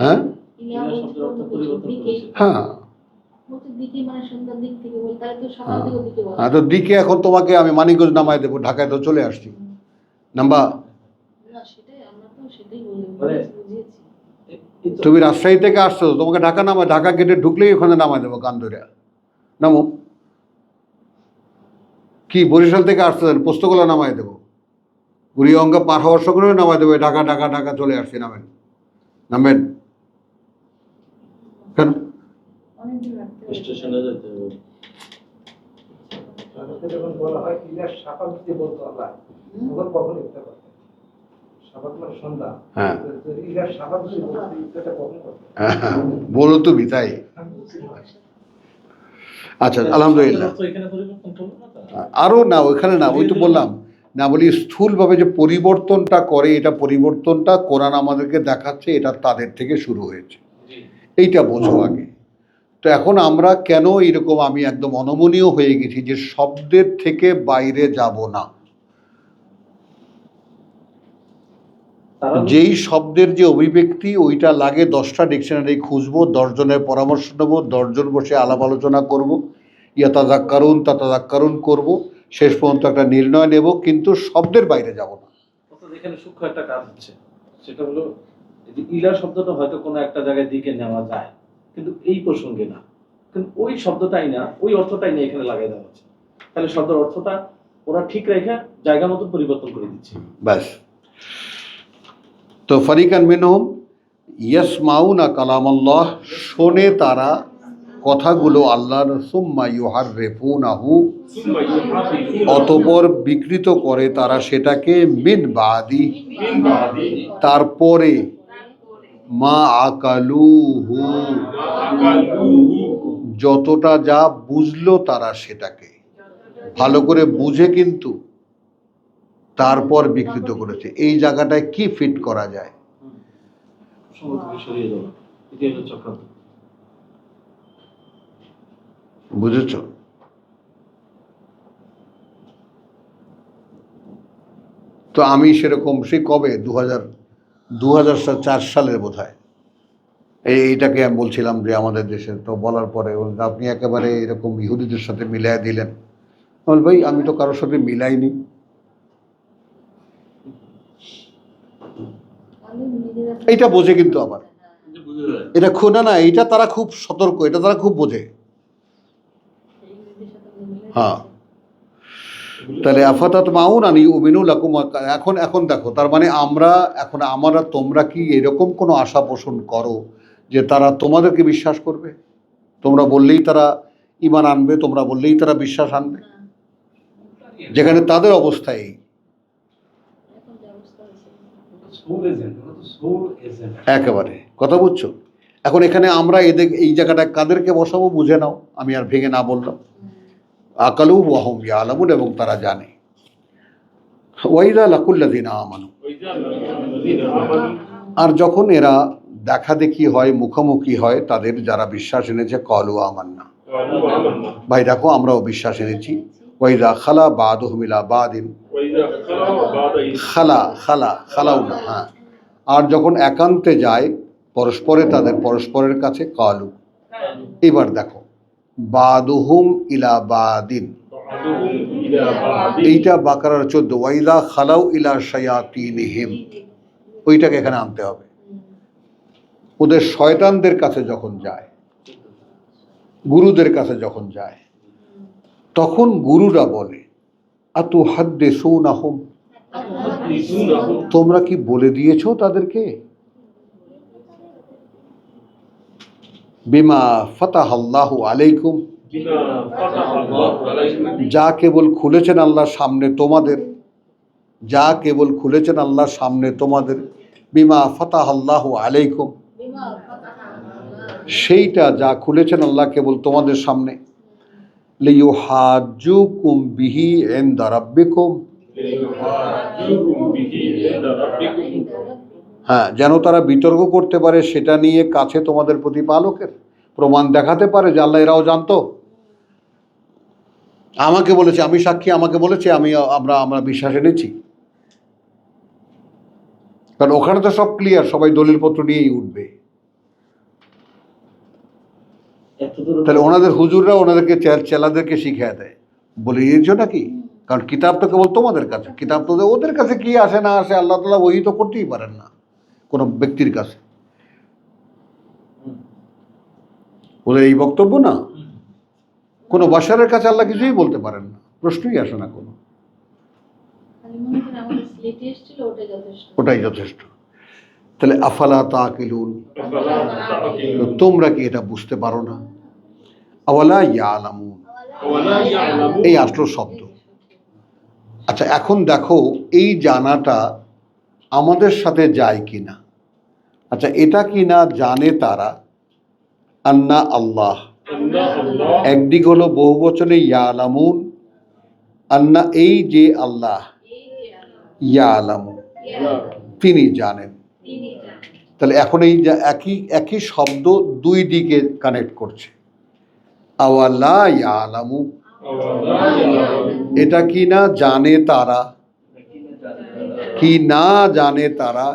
হ্যাঁ ইলা ইলা বলতে শব্দের অর্থ তো পরিবর্তন দিকে, করেছে। হ্যাঁ বলতে দিকে মানে সন্ধ্যার দিক থেকে বলে, তাহলে তো সকাল থেকে দিকে বলে। হ্যাঁ, তো দিকে এখন তোমাকে আমি মানিকগঞ্জ নামায় দেবো, ঢাকায় তো চলে আসছি নাম্বা। না সেটাই, আমরা তো সেটাই বলি, মানে- বুঝিয়েছি। এই তো- তুমি রাজশাহী থেকে আসছো, তোমাকে ঢাকা নামায়, ঢাকা গেটে ঢুকলেই ওখানে নামায় দেবো কান ধরে, নামো। কি বরিশাল থেকে আসতেছেন, পোস্তগোলা নামায় দেবো, বুড়িগঙ্গা পার হওয়ার সঙ্গে নামায় দেবো, ঢাকা ঢাকা ঢাকা চলে আসছি, নামেন, নামবেন কেন? অনেকদিন রাখতে হবে। স্টেশনে যেতে হবে। আমাকে যখন বলা হয় ইলার শাফাক দিয়ে বলতো আল্লাহ, তখন কখন ইফতার করতেন? শাফাক মানে সন্ধ্যা। হ্যাঁ। তো ইলার শাফাক দিয়ে বলতো ইফতারটা কখন করতেন? বলো তুমি তাই। আচ্ছা, আলহামদুলিল্লাহ। শব্দের অর্থ এখানে পরিবর্তন করলো না তো? আরও না, ওইখানে না, ওই তো বললাম না, বলি স্থূলভাবে যে পরিবর্তনটা করে, এটা পরিবর্তনটা কোরআন আমাদেরকে দেখাচ্ছে, এটা তাদের থেকে শুরু হয়েছে, জি। এইটা বোঝো আগে। তো এখন আমরা কেন এরকম, আমি একদম অনমনীয় হয়ে গেছি যে শব্দের থেকে বাইরে যাব না। তারা যেই শব্দের যে অভিব্যক্তি, ওইটা লাগে 10টা ডিকশনারি খুঁজবো, 10 জনের পরামর্শ নেবো, 10 জন বসে আলাপ আলোচনা করবো, তাতাজাক্কারুন করব, শেষ পর্যন্ত একটা নির্ণয় নেব, কিন্তু শব্দের বাইরে যাব না। অর্থাৎ এখানে সূক্ষ্ম একটা কাজ হচ্ছে, সেটা হলো এই যে ইলা শব্দটা হয়তো কোনো একটা জায়গায় দিকে নেওয়া যায়, কিন্তু এই প্রসঙ্গে না, কিন্তু ওই শব্দটাই না, ওই অর্থটাই না এখানে লাগাই দেওয়া হচ্ছে। তাহলে শব্দের অর্থটা ওরা ঠিক রেখে জায়গা মতো পরিবর্তন করে দিচ্ছে। ব্যাস। তো ফারিকান মিনহুম ইয়াসমাউনা কালামাল্লাহ, শোনে তারা কথাগুলো আল্লাহর, সুম্মা ইউহাররিফুনাহু, অতঃপর বিকৃত করে তারা সেটাকে, মিন বাদি, তারপরে, মা আকালুহু, যতটা যা বুঝলো তারা সেটাকে ভালো করে বুঝে, কিন্তু তারপর বিকৃত করেছে। এই জায়গাটায় কি ফিট করা যায়? প্রসঙ্গ থেকে সরিয়ে দেওয়া, এটি হলো চক্রান্ত। বুঝেছ? তো আমি সেরকম, সে কবে 2004 সালের বোধ হয় এইটাকে আমি বলছিলাম যে আমাদের দেশে, তো বলার পরে আপনি একেবারে এরকম ইহুদিদের সাথে মিলাই দিলেন। বল ভাই, আমি তো কারোর সাথে মিলাইনি। এইটা বোঝে কিন্তু আবার, এটা না না, এইটা তারা খুব সতর্ক, এটা তারা খুব বোঝে। হ্যাঁ, তাহলে আফাতাত মাউন আনি উমিনু লাকুম, এখন দেখো, তার মানে আমরা তোমরা কি এরকম কোনো আশা পোষণ করো যে তারা তোমাদেরকে বিশ্বাস করবে? তোমরা বললেই তারা ঈমান আনবে, তোমরা বললেই তারা বিশ্বাস আনবে, যেখানে তাদের অবস্থা এই। একেবারে কথা বুঝছো? এখন এখানে আমরা এই জায়গাটায় কাদেরকে বসাবো বুঝে নাও, আমি আর ভেঙে না বললাম। আকালু ওয়াহুম ইয়ালামুন, এবং তারা জানে। ওয়াইদা লাকুল্লাযিনা আমানু, আর যখন এরা দেখা দেখি হয়, মুখোমুখি হয়, তাদের যারা বিশ্বাস এনেছে, ক্বালু আমান্না, ভাই দেখো আমরাও বিশ্বাস এনেছি। ওয়াইদা খালা বাদুহুম ইলা বাদিন, খালাও না, হ্যাঁ, আর যখন একান্তে যায় পরস্পরের কাছে, ক্বালু। এবার দেখো, বাদুহুম ইলা বাদিন, এইটা বাকারার 14, ওয়াইদা খালাউ ইলা শায়াতিনিহিম, ওইটাকে এখানে আনতে হবে। ওদের শয়তানদের কাছে যখন যায়, গুরুদের কাছে যখন যায়, তখন গুরুরা বলে, আতুহাদ্দিসুনাহুম, তোমরা কি বলে দিয়েছো তাদেরকে, বিমা ফাতাহাল্লাহু আলাইকুম, যা কেবল খুলেছেন আল্লাহর সামনে তোমাদের, যা কেবল খুলেছেন আল্লাহর সামনে তোমাদের, বিমা ফাতাহাল্লাহু আলাইকুম, সেইটা যা খুলেছেন আল্লাহ কেবল তোমাদের সামনে, লিইউহাজ্জুকুম বিহি ইনদা রাব্বিকুম, হ্যাঁ, যেন তারা বিতর্ক করতে পারে সেটা নিয়ে কাছে তোমাদের প্রতিপালকের, প্রমাণ দেখাতে পারে যে আল্লাহ এরাও জানতো। আমাকে বলেছে, আমি সাক্ষী, আমাকে বলেছে, আমরা বিশ্বাস এনেছি। কারণ ওখানে তো সব ক্লিয়ার, সবাই দলিলপত্র নিয়েই উঠবে। তাহলে ওনাদের হুজুররা ওনাদেরকে চেলাদেরকে শিখিয়ে দেয়, বলে দিয়েছো নাকি? কারণ কিতাব তো কেবল তোমাদের কাছে, কিতাব তো ওদের কাছে কি আসে না আসে, আল্লাহ তাআলা ওই তো করতেই পারেন না কোনো ব্যক্তির কাছে। ওদের এই বক্তব্য না, কোনো বাশারের কাছে আল্লাহ কিছুই বলতে পারেন না, প্রশ্নই আসে না কোনো। ওটাই যথেষ্ট। তাহলে আফালা তাকিলুন, তো তোমরা কি এটা বুঝতে পারো না? আওয়ালা ইয়ালামুন, এই আসলো শব্দ। আচ্ছা, এখন দেখো এই জানাটা আমাদের সাথে যায় কিনা। আচ্ছা, এটা কিনা জানে তারা আন্না আল্লাহ, একদিক হলো বহু বচনে ইয়ালামুন, আন্না এই যে আল্লাহ, ইয়ালামু তিনি জানেন। তাহলে এখন এই যে একই শব্দ দুই দিকে কানেক্ট করছে। আওয়ালা ইয়ালামু, এটা কি না জানে তারা, কি না জানে তারা।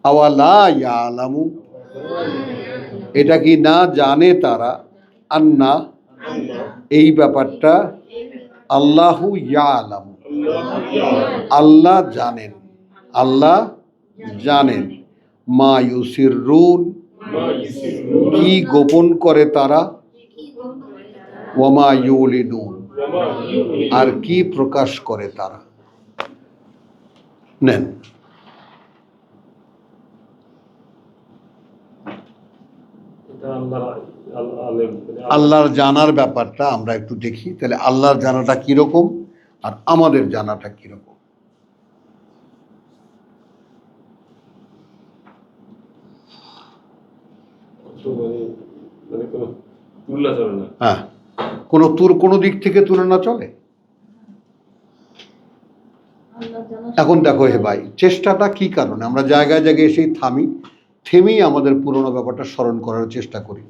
আওয়ালা ইয়ালামু, এটা কি না জানে তারা আন্না এই ব্যাপারটা, আল্লাহু ইয়ালামু আল্লাহ জানেন, আল্লাহ জানেন, মা ইউসিররুন কি গোপন করে তারা, ওয়ামা ইউলিনুন আর কি প্রকাশ করে তারা। নেন, আল্লাহর জানার ব্যাপারটা আমরা একটু দেখি। তাহলে আল্লাহর জানাটা কিরকম আর আমাদের জানাটা কিরকম। হ্যাঁ, কোনো দিক থেকে তুলনা চলে। এখন দেখো হে ভাই, চেষ্টাটা কি কারণে আমরা জায়গায় জায়গায় এসেই থেমেই আমাদের পুরোনো ব্যাপারটা স্মরণ করার চেষ্টা করি।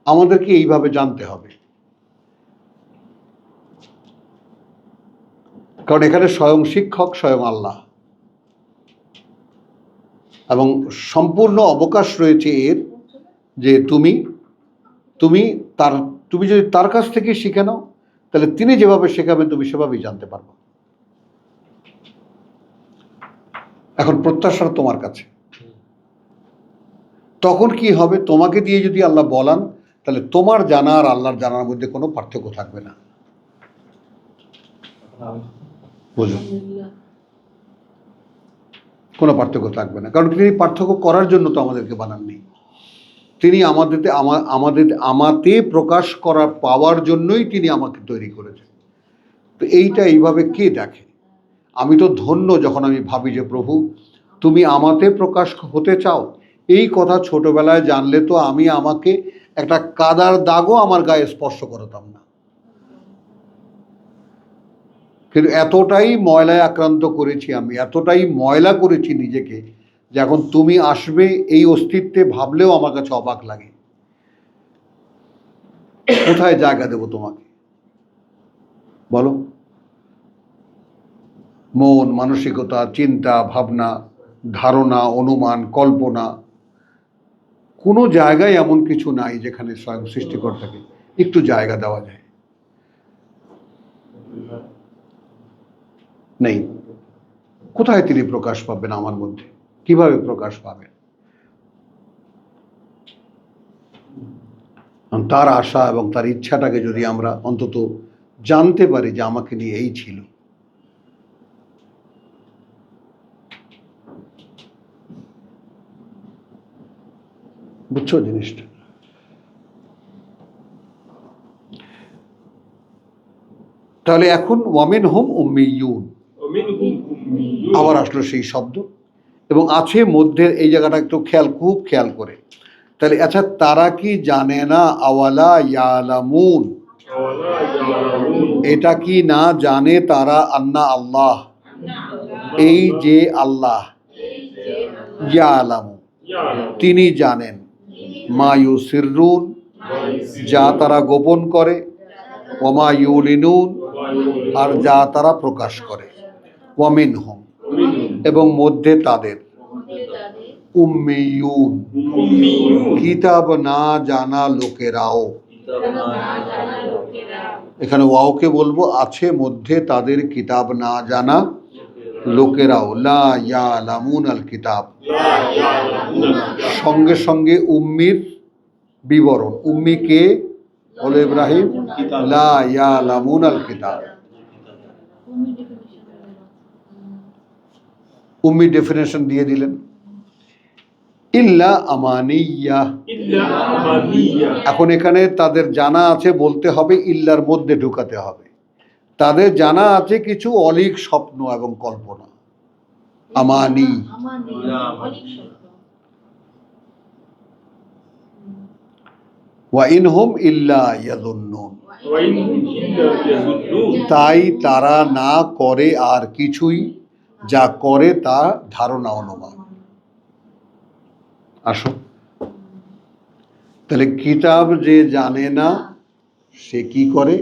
আমাদেরকে এইভাবে জানতে হবে, কারণ এখানে স্বয়ং শিক্ষক স্বয়ং আল্লাহ, এবং সম্পূর্ণ অবকাশ রয়েছে এর যে তুমি যদি তার কাছ থেকে শিখে নাও, তাহলে তিনি যেভাবে শেখাবেন তুমি সেভাবেই জানতে পারবে। এখন প্রত্যাশা তোমার কাছে, তখন কি হবে? তোমাকে দিয়ে যদি আল্লাহ বলান, তাহলে তোমার জানা আর আল্লাহর জানার মধ্যে কোনো পার্থক্য থাকবে না। বুঝো, কোনো পার্থক্য থাকবে না, কারণ তিনি পার্থক্য করার জন্য তো আমাদেরকে বানাননি। তিনি আমাতে প্রকাশ করার পাওয়ার জন্যই তিনি আমাকে তৈরি করেছেন। তো এইভাবে কে দেখে? আমি তো ধন্য যখন আমি ভাবি যে প্রভু তুমি আমাতে প্রকাশ হতে চাও। এই কথা ছোটবেলায় জানলে তো আমাকে একটা কাদার দাগও আমার গায়ে স্পর্শ করতাম না, কিন্তু এতটাই ময়লায় আক্রান্ত করেছি আমি, এতটাই ময়লা করেছি নিজেকে, যে এখন তুমি আসবে এই অস্তিত্বে ভাবলেও আমার কাছে অবাক লাগে। কোথায় জায়গা দেব তোমাকে বলো? মন, মানসিকতা, চিন্তা, ভাবনা, ধারণা, অনুমান, কল্পনা, কোনো জায়গায় এমন কিছু নাই যেখানে স্বয়ং সৃষ্টিকর্তাকে একটু জায়গা দেওয়া যায়। নেই। কোথায় তিনি প্রকাশ পাবেন আমার মধ্যে? কিভাবে প্রকাশ পাবেন? তার আশা এবং তার ইচ্ছাটাকে যদি আমরা অন্তত জানতে পারি যে আমাকে নিয়ে এই ছিল। বুঝছো জিনিসটা? তাহলে এখন ওয়ামিনহুম উম্মিয়ুন আবার আসলো সেই শব্দ, এবং আছে মধ্যে এই জায়গাটা একটু খুব খেয়াল করে। তাহলে আচ্ছা, তারা কি জানে না? আওয়ালা ইয়ালামুন, এটা কি না জানে তারা আন্না আল্লাহ, এই যে আল্লাহ, ইয়ালামু তিনি জানেন, মা ইউসিররুন যা তারা গোপন করে, ওমা ইউলিনুন, আর যা তারা প্রকাশ করে। ওয়ামিনহুম, এবং মধ্যে তাদের, উম্মিয়ুন, কিতাব না জানা লোকেরাও। এখানে ওয়াওকে বলবো আছে মধ্যে তাদের কিতাব না জানা লোকেরাও। লা ইয়ালামুন আল কিতাব, সঙ্গে সঙ্গে উম্মির বিবরণ। উম্মি কে? বলো ইব্রাহিম। লা ইয়ালামুন আল কিতাব, উম্মি ডেফিনেশন দিয়ে দিলেন। ইল্লা আমানিয়া, এখন এখানে তাদের জানা আছে বলতে হবে, ইল্লার মধ্যে ঢুকাতে হবে। তাদের জানা আছে কিছু অলীক স্বপ্ন এবং কল্পনা। আমানি, ওয়া ইনহুম ইল্লা ইয়াযুন্নুন, তাই তারা না করে আর কিছুই, যা করে তা ধারণা অনুমান। আসো, তাহলে কিতাব যে জানে না সে কি করে?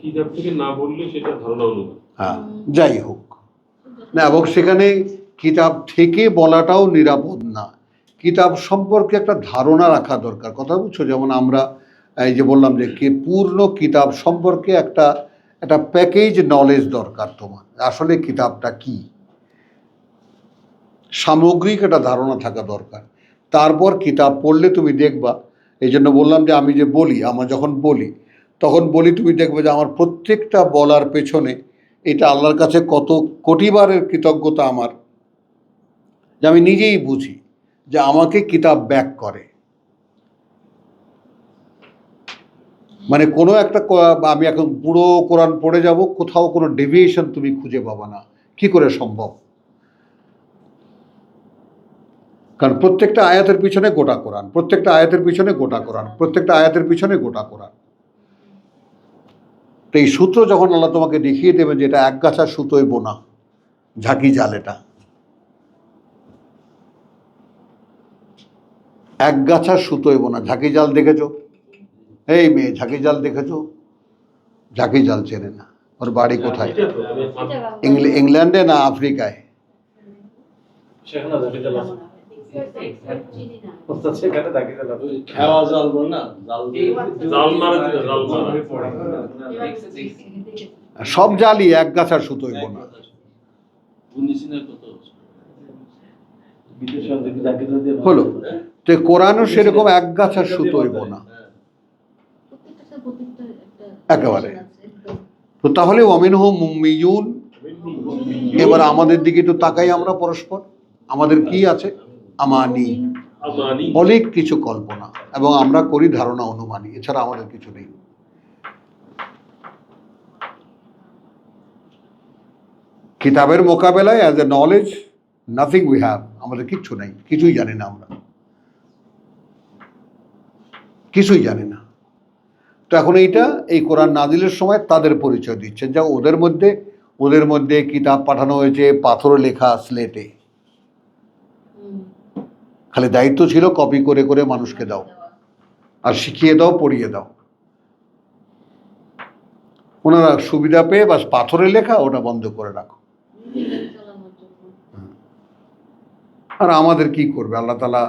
কিতাব থেকে না বললে সেটা ধারণা অনুমান। হ্যাঁ, যাই হোক না, এবং সেখানে কিতাব থেকে বলাটাও নিরাপদ না। কিতাব সম্পর্কে একটা ধারণা রাখা দরকার, কথা বুঝছো? যেমন আমরা এই যে বললাম যে পূর্ণ কিতাব সম্পর্কে একটা প্যাকেজ নলেজ দরকার তোমার, আসলে কিতাবটা কি, সামগ্রিক একটা ধারণা থাকা দরকার। তারপর কিতাব পড়লে তুমি দেখবা, এই জন্য বললাম যে আমি যে বলি, আমার যখন বলি তখন বলি তুমি দেখবে যে আমার প্রত্যেকটা বলার পেছনে এটা আল্লাহর কাছে কত কোটিবারের কৃতজ্ঞতা আমার, যে আমি নিজেই বুঝি যে আমাকে কিতাব ব্যাক করে। মানে কোনো একটা আমি এখন পুরো কোরআন পড়ে যাব, কোথাও কোনো ডেভিয়েশন তুমি খুঁজে পাবা না। কি করে সম্ভব? কারণ প্রত্যেকটা আয়াতের পিছনে গোটা কোরআন, প্রত্যেকটা আয়াতের পিছনে গোটা কোরআন, প্রত্যেকটা আয়াতের পিছনে গোটা কোরআন। তো এই সূত্র যখন আল্লাহ তোমাকে দেখিয়ে দেবে যে এটা একগাছা সুতোয় বোনা ঝাঁকি জাল, এটা একগাছা সুতোয় বোনা ঝাঁকি জাল, দেখেছো? এই মেয়ে, ঝাঁকি জাল দেখেছো? ঝাঁকি জাল চেনে না, ওর বাড়ি কোথায়? ইংল্যান্ডে না আফ্রিকায়? সেখানে দেখে গেলাম সব জালই একগাছা সুতোয় বোনা। হলো তো কোরআনও সেরকম একগাছা সুতোয় বোনা একেবারে। তো তাহলে ওয়ামিনহুম উম্মিয়ুন, এবার আমাদের দিকে একটু তাকাই আমরা পরস্পর, আমাদের কি আছে? আমানি, অনেক কিছু কল্পনা, এবং আমরা করি ধারণা অনুমানী, এছাড়া আমাদের কিছু নেই। কিতাবের মোকাবেলায় as a knowledge nothing we have, আমাদের কিচ্ছু নেই, কিছুই জানি না, আমরা কিছুই জানি না। তো এখন এই কোরআন নাজিলের সময় তাদের পরিচয় দিচ্ছেন, যা ওদের মধ্যে কিতাব পাঠানো হয়েছে পাথরে লেখা স্লেটে, খালি দায়িত্ব ছিল কপি করে করে মানুষকে দাও আর শিখিয়ে দাও, পড়িয়ে দাও। ওনারা সুবিধা পেয়ে বাস পাথরে লেখা ওটা বন্ধ করে রাখো। আর আমাদের কি করবে? আল্লাহ তাআলা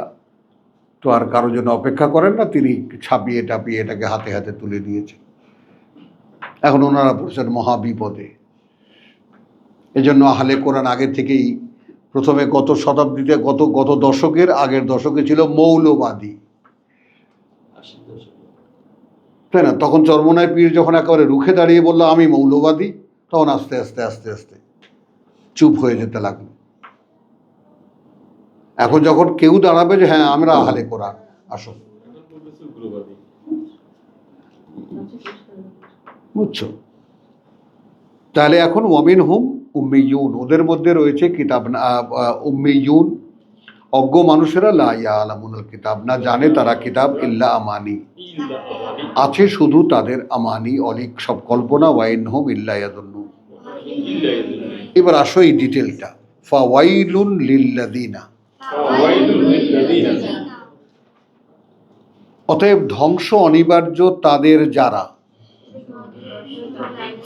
তো আর কারোর জন্য অপেক্ষা করেন না, তিনি ছাপিয়ে টাপিয়ে এটাকে হাতে হাতে তুলে দিয়েছেন। এখন ওনারা পড়ছেন মহা বিপদে। এজন্য আহলে কোরআন আগে থেকেই, প্রথমে গত শতাব্দীতে, গত দশকের আগের দশকে ছিল মৌলবাদী, তাই না? তখন চরমনায় পীর যখন একেবারে রুখে দাঁড়িয়ে বললো আমি মৌলবাদী, তখন আস্তে আস্তে আস্তে আস্তে চুপ হয়ে যেতে লাগলো। এখন যখন কেউ দাঁড়াবে যে হ্যাঁ আমরা আহলে কোরআন, আসো, বুঝছো? তাহলে এখন ওয়ামিনহুম উম্মিয়ুন, ওদের মধ্যে রয়েছে কিতাব না উম্মিয়ুন, অজ্ঞ মানুষেরা, লা ইয়ালামুনাল কিতাব, না জানে তারা কিতাব, ইল্লা আমানি, আছে শুধু তাদের আমানি, অলীক সব কল্পনা, ওয়াইনহুম ইল্লা ইয়াযুন্নুন। এবার আসো এই ডিটেলটা, ফাওয়াইলুন লিল্লাযিনা, ফাওয়াইলুল লিল্লাযিনা অতএব ধ্বংস অনিবার্য তাদের যারা,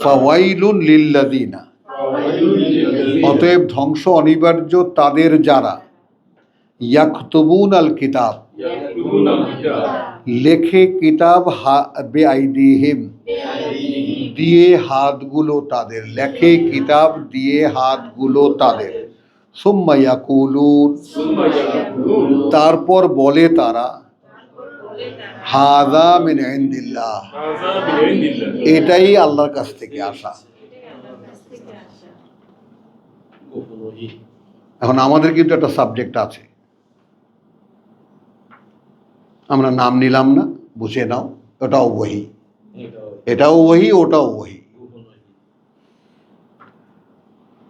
ফাওয়াইলুন লিল্লাযিনা, ফাওয়াইলুল লিল্লাযিনা অতএব ধ্বংস অনিবার্য তাদের যারা, ইয়াকতুবুন আল কিতাব, ইয়াকতুবুনাল কিতাব লেখে কিতাব বেআইদিহিম, দিয়ে হাতগুলো তাদের, লেখে কিতাব দিয়ে হাতগুলো তাদের, সুম্মা ইয়াকুলুন, সুম্মা ইয়াকুলুন তারপর বলে তারা, হাযা মিন ইনদিল্লাহ, হাযা মিন ইনদিল্লাহ এটাই আল্লাহর কাছ থেকে আসা। গোপন ওহী। এখন আমাদের কিন্তু একটা সাবজেক্ট আছে, আমরা নাম নিলাম না, বুঝে নাও, ওটাও ওহী, এটাও ওহী, ওটাও ওহী। গোপন ওহী।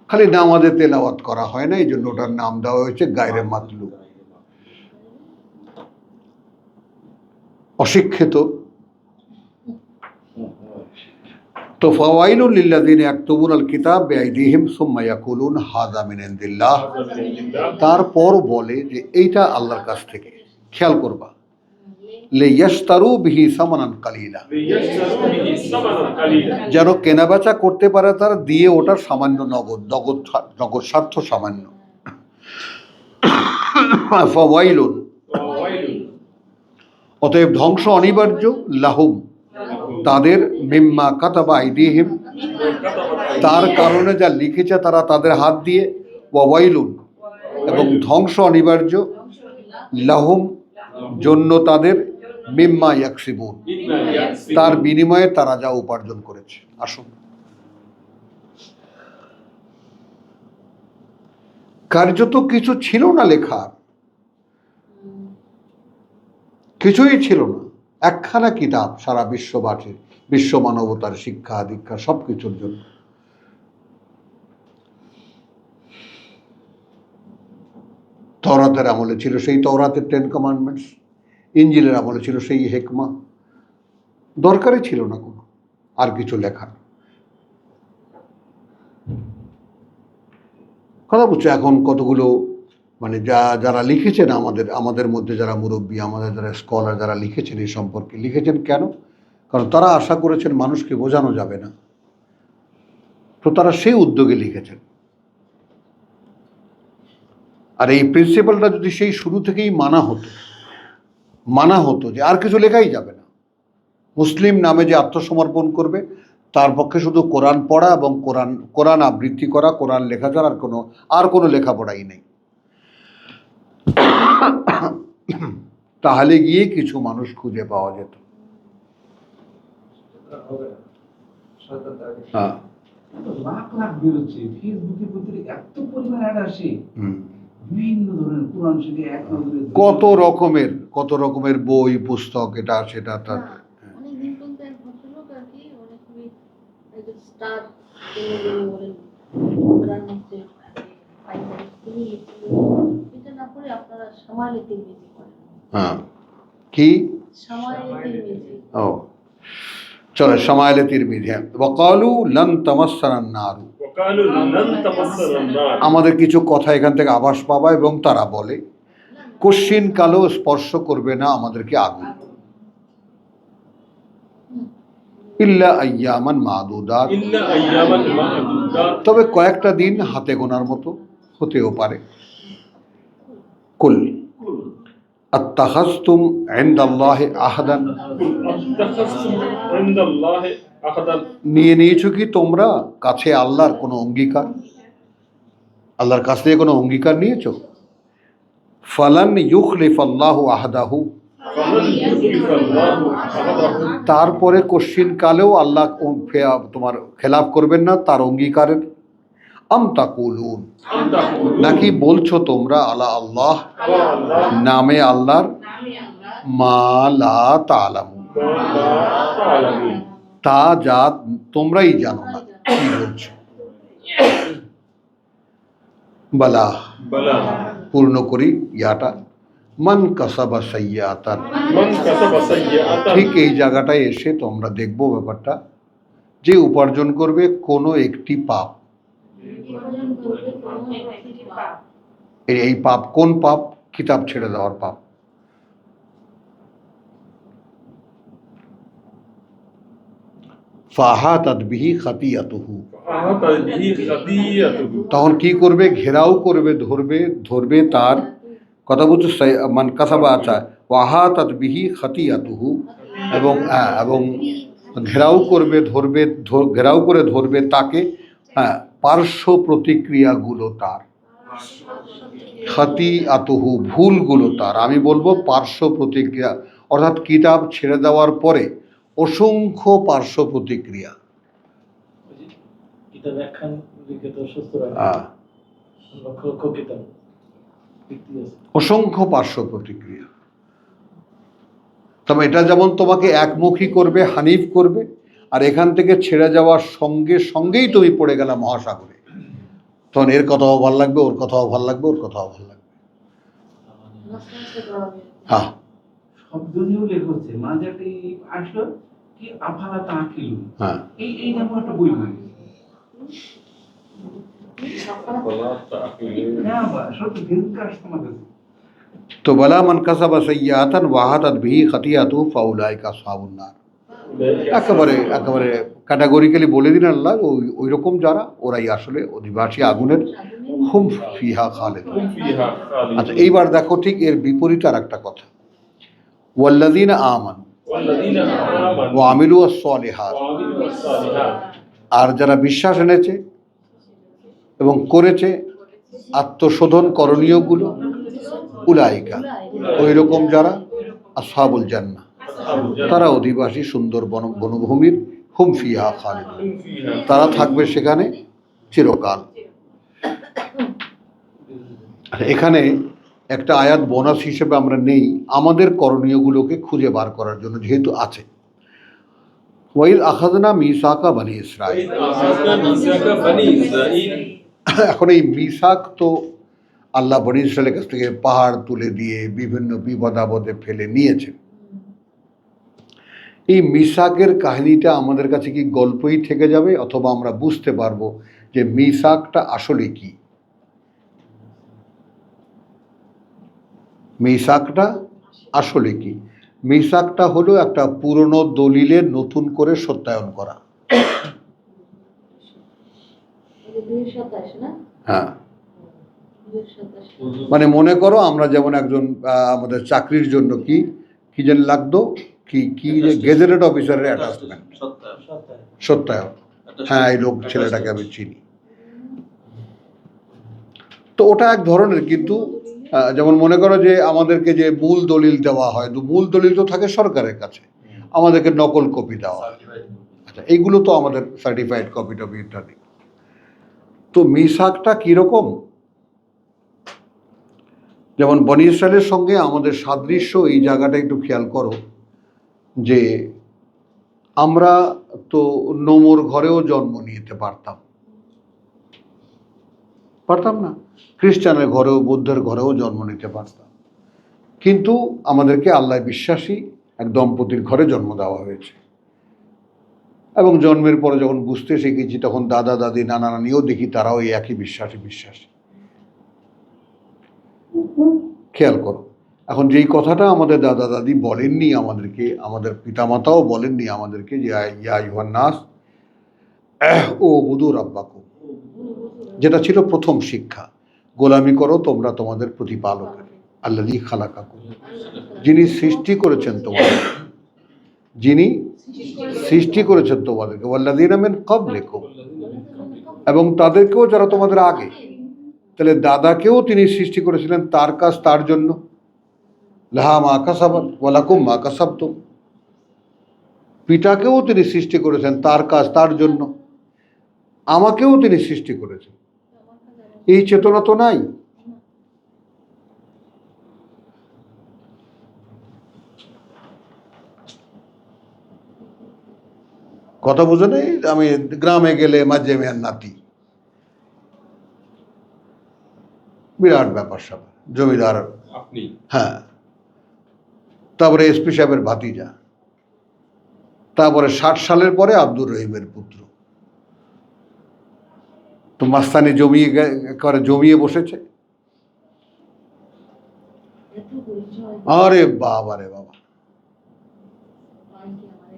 খালি নামাজে তেলাওয়াত করা হয় না, এই জন্য ওটার নাম দেওয়া হয়েছে গায়রে মাতলুব। অশিক্ষিত তো ফাওয়াইলুল লিল্লাযিনা ইয়াকতুবুনা আল কিতাব বিআইদিহিম সুম্মা ইয়াকুলুন হাযা মিন ইনদিল্লাহ, তারপর বলে যে এইটা আল্লাহর কাছ থেকে। খেয়াল করবা, লিয়াশতারু বিহি সামানান কালিলা, লিয়াশতারু বিহি সামানান কালিলা যেন কেনাবেচা করতে পারে তার দিয়ে ওটা সামান্য নগদ নগদ নগদ স্বার্থ সামান্য। ফাওয়াইলুন, ফাওয়াইলুন অতএব ধ্বংস অনিবার্য, লাহুম তাদের, মিম্মা কাতাবা আইদিহিম তার কারণে যা লিখেছে তারা তাদের হাত দিয়ে, ওয়াইলুন এবং ধ্বংস অনিবার্য, লাহুম জন্য তাদের, মিম্মা ইয়াকসিবুন মিম্মা ইয়াকসিবুন তার বিনিময়ে তারা যা উপার্জন করেছে। আসুন, কার্যত কিছু ছিল না লেখার, কিছুই ছিল না, একখানা কিতাব সারা বিশ্ববাসীর, বিশ্ব মানবতার শিক্ষা দীক্ষা সব কিছুর জন্য। তওরাতের আমলে ছিল সেই তওরাতের 10 কমান্ডমেন্টস, ইনজিলের আমলে ছিল সেই হেকমা, দরকারই ছিল না কোনো আর কিছু লেখার। কথা বুঝছো? এখন কতগুলো মানে যারা লিখেছেন আমাদের মধ্যে যারা মুরব্বী, আমাদের যারা স্কলার যারা লিখেছেন এই সম্পর্কে, লিখেছেন কেন? কারণ তারা আশা করেছেন মানুষকে বোঝানো যাবে না, তো তারা সেই উদ্যোগে লিখেছেন। আর এই প্রিন্সিপালটা যদি সেই শুরু থেকেই মানা হতো যে আর কিছু লেখাই যাবে না, মুসলিম নামে যে আত্মসমর্পণ করবে তার পক্ষে শুধু কোরআন পড়া এবং কোরআন আবৃত্তি করা, কোরআন লেখা ছাড়া আর কোনো লেখাপড়াই নেই, তাহলে গিয়ে কিছু মানুষ খুঁজে পাওয়া যেত। হবে না সরকার তাকে হ্যাঁ, লাখ লাখ বেরোচ্ছে ফেসবুকে প্রতি এত পরিমাণ অ্যাড আসে হুম। বিভিন্ন ধরনের কোরআন শিখে এক নজরে কত রকমের বই পুস্তক, এটা সেটা তার। অনেকদিন পর্যন্ত এক ভদ্রলোক আর কি অনেকগুলি স্টার বলেন কোরআন হচ্ছে তিনি এটা না করে আপনারা সামালে তিরমিজি করেন। হ্যাঁ, কি সামালে তিরমিজি ও চলো, সামাইলে তিরমিজি। ওয়াকালু লান তামাসসানান নারু, ওয়াকালু লান তামাসসানান নার আমাদের কিছু কথা এখান থেকে আভাস পাবা, এবং তারা বলে কশ্চিন কালো স্পর্শ করবে না আমাদেরকে আগুন, ইল্লা আইয়ামান মাদুদাত, ইল্লা আইয়ামান মা'দুদাত তবে কয়েকটা দিন হাতে গোনার মতো হতেও পারে। কুল আত্তাখাযতুম ইনদাল্লাহি আহাদান, আত্তাখাযতুম ইনদাল্লাহি আহাদান নিয়ে নিয়েছো কি তোমরা কাছে আল্লাহর কোনো অঙ্গীকার? আল্লাহর কাছ থেকে কোনো অঙ্গীকার নিয়েছো? ফালান ইউখলিফাল্লাহু আহাদাহু, ফামান ইউখলিফাল্লাহু আহাদাহু তারপরে কশ্চিন কালেও আল্লাহ তোমার খেলাফ করবেন না তার অঙ্গীকারের। আম তাকুলুন, আম তাকুলুন নাকি বলছো তোমরা আলা আল্লাহ, আল্লাহ নামে আল্লাহর, মা লা তা'লামুন, মা লা তা'লামুন তা যা তোমরাই জানো না, কি বলছো? বালা, বালা পূর্ণ করি ইয়াটা, মান কাসাবা সাইয়্যাতান, মান কাসাবা সাইয়্যাতান ঠিক এই জায়গাটায় এসে তোমরা দেখবো ব্যাপারটা, যে উপার্জন করবে কোনো একটি পাপ, এই পাপ কোন পাপ? কিতাব ছেড়ে দেওয়ার পাপ। ফাহাতাত বিহি খাতিয়াতুহু, তখন কি করবে? ঘেরাও করবে, ধরবে তার কথা বলছে মান কাসাবা আচ্ছা, ওয়াহাতাত বিহি খাতিয়াতুহু, এবং এবং ঘেরাও করে ধরবে তাকে, পার্শ্ব প্রতিক্রিয়াগুলো তার, খাতিয়াতুহু ভুলগুলো তার, আমি বলবো পার্শ্ব প্রতিক্রিয়া, অর্থাৎ কিতাব ছেড়ে দেওয়ার পরে অসংখ্য পার্শ্ব প্রতিক্রিয়া। কিতাব একখান লিখে তো সুস্থ হ্যাঁ, লক্ষ লক্ষ কিতাব অসংখ্য পার্শ্ব প্রতিক্রিয়া। তবে এটা যেমন তোমাকে একমুখী করবে, হানিফ করবে, আর এখান থেকে ছেড়ে যাওয়ার সঙ্গে সঙ্গেই তুমি পড়ে গেলা মহাসাগরে। তখন এর কথাও ভাল লাগবে, ওর কথাও ভাল লাগবে, ওর কথাও ভাল লাগবে। হ্যাঁ, শব্দ নিয়েও লেখ হচ্ছে, মাঝে একটা আসলো কি আফালা তাকিল, হ্যাঁ, এই নামে একটা বই বই। হ্যাঁ সত্যি ভেঙ্কট আসছে আমাদের। তো বলা মান কাসাবা সাইয়্যাতান ওয়াহাতাত বিহি খাতিয়াতুহু ফাউলাইকা আসহাবুন নার। একেবারে ক্যাটাগরিক্যালি বলে দিন আল্লাহ, ওই রকম যারা, ওরাই আসলে অধিবাসী আগুনের, হুম ফিহা খালিদুন। আচ্ছা, এইবার দেখো ঠিক এর বিপরীত আর একটা কথা, ওয়াল্লাযীনা আমানু ওয়া আমিলুস সালিহাত, আর যারা বিশ্বাস এনেছে এবং করেছে আত্মশোধন করণীয়গুলো, উলাইকা ওই রকম যারা, আসহাবুল জান্নাহ তারা অধিবাসী সুন্দর বনভূমির, হুম ফিহা খালিদুন তারা থাকবে সেখানে চিরকাল। এখানে একটা আয়াত বোনাস হিসেবে আমরা নেই আমাদের করণীয়গুলোকে খুঁজে বার করার জন্য, যেহেতু আছে ওয়াইদ আখাযনা মিসাকা বনি ইসরাঈল। এখন এই মিসাক তো আল্লাহ বনি ইসরায়েলের কাছ থেকে পাহাড় তুলে দিয়ে বিভিন্ন বিপদ আপদে ফেলে নিয়েছেন। এই মিসাকের কাহিনীটা আমাদের কাছে কি গল্পই থেকে যাবে, অথবা আমরা বুঝতে পারবো যে মিসাকটা আসলে কি? মিসাকটা আসলে কি? মিসাকটা হলো একটা পুরনো দলিলের নতুন করে সত্যায়ন করা। হ্যাঁ, মানে মনে করো আমরা যেমন একজন আমাদের চাকরির জন্য কি যেন লাগতো, কি যে গেজেটেড অফিসারের অ্যাটাচমেন্ট, সত্যায়ন। হ্যাঁ, এই ছেলেটাকে আমি চিনি। তো ওটা এক ধরনের, কিন্তু যেমন মনে করো যে আমাদেরকে যে মূল দলিল দেওয়া হয়, মূল দলিল তো থাকে সরকারের কাছে, আমাদেরকে নকল কপি দেওয়া হয়। আচ্ছা, এইগুলো তো আমাদের সার্টিফাইড কপি টপি ইত্যাদি। তো মিসাকটা কীরকম? যেমন বনি ইসরায়েলের সঙ্গে আমাদের সাদৃশ্য এই জায়গাটা একটু খেয়াল করো, যে আমরা তো নোমর ঘরেও জন্ম নিতে পারতাম না, খ্রিস্টানের ঘরেও বৌদ্ধের ঘরেও জন্ম নিতে পারতাম, কিন্তু আমাদেরকে আল্লাহ বিশ্বাসী এক দম্পতির ঘরে জন্ম দেওয়া হয়েছে। এবং জন্মের পরে যখন বুঝতে শিখেছি, তখন দাদা দাদি নানা নানিও দেখি তারাও এই একই বিশ্বাসী। খেয়াল করো, এখন যেই কথাটা আমাদের দাদা দাদি বলেননি আমাদেরকে, আমাদের পিতামাতাও বলেননি আমাদেরকে, যে ইয়া আইয়ুহান নাস উবুদু রাব্বাকুম, যেটা ছিল প্রথম শিক্ষা, গোলামি করো তোমরা তোমাদের প্রতিপালকের, আল্লাযী খালাকাকুম, যিনি সৃষ্টি করেছেন তোমাদেরকে, ওয়াল্লাযীনা মিন ক্বাবলিকুম, এবং তাদেরকেও যারা তোমাদের আগে। তাহলে দাদাকেও তিনি সৃষ্টি করেছিলেন তার কাজ তার জন্য, লাহা মা কাসাবাত ওয়া লাকুম মা কাসাবতুম। পিতাকেও তিনি সৃষ্টি করেছেন তার কাজ তার জন্য, আমাকেও তিনি সৃষ্টি করেছেন। এই চেতনা তো নাই। কথা বুঝে নেই? আমি গ্রামে গেলে মাঝে মেয়ার নাতি, বিরাট ব্যাপার স্যাপার, জমিদার, আপনি হ্যাঁ, তারপরে এসপি সাহেবের ভাতিজা, তারপরে 60 সালের পরে আব্দুর রহিমের পুত্র। তো মাস্তানি জমিয়ে বসেছে। এত পরিচয় আরে বাবা রে বাবা। পাই কি আমারে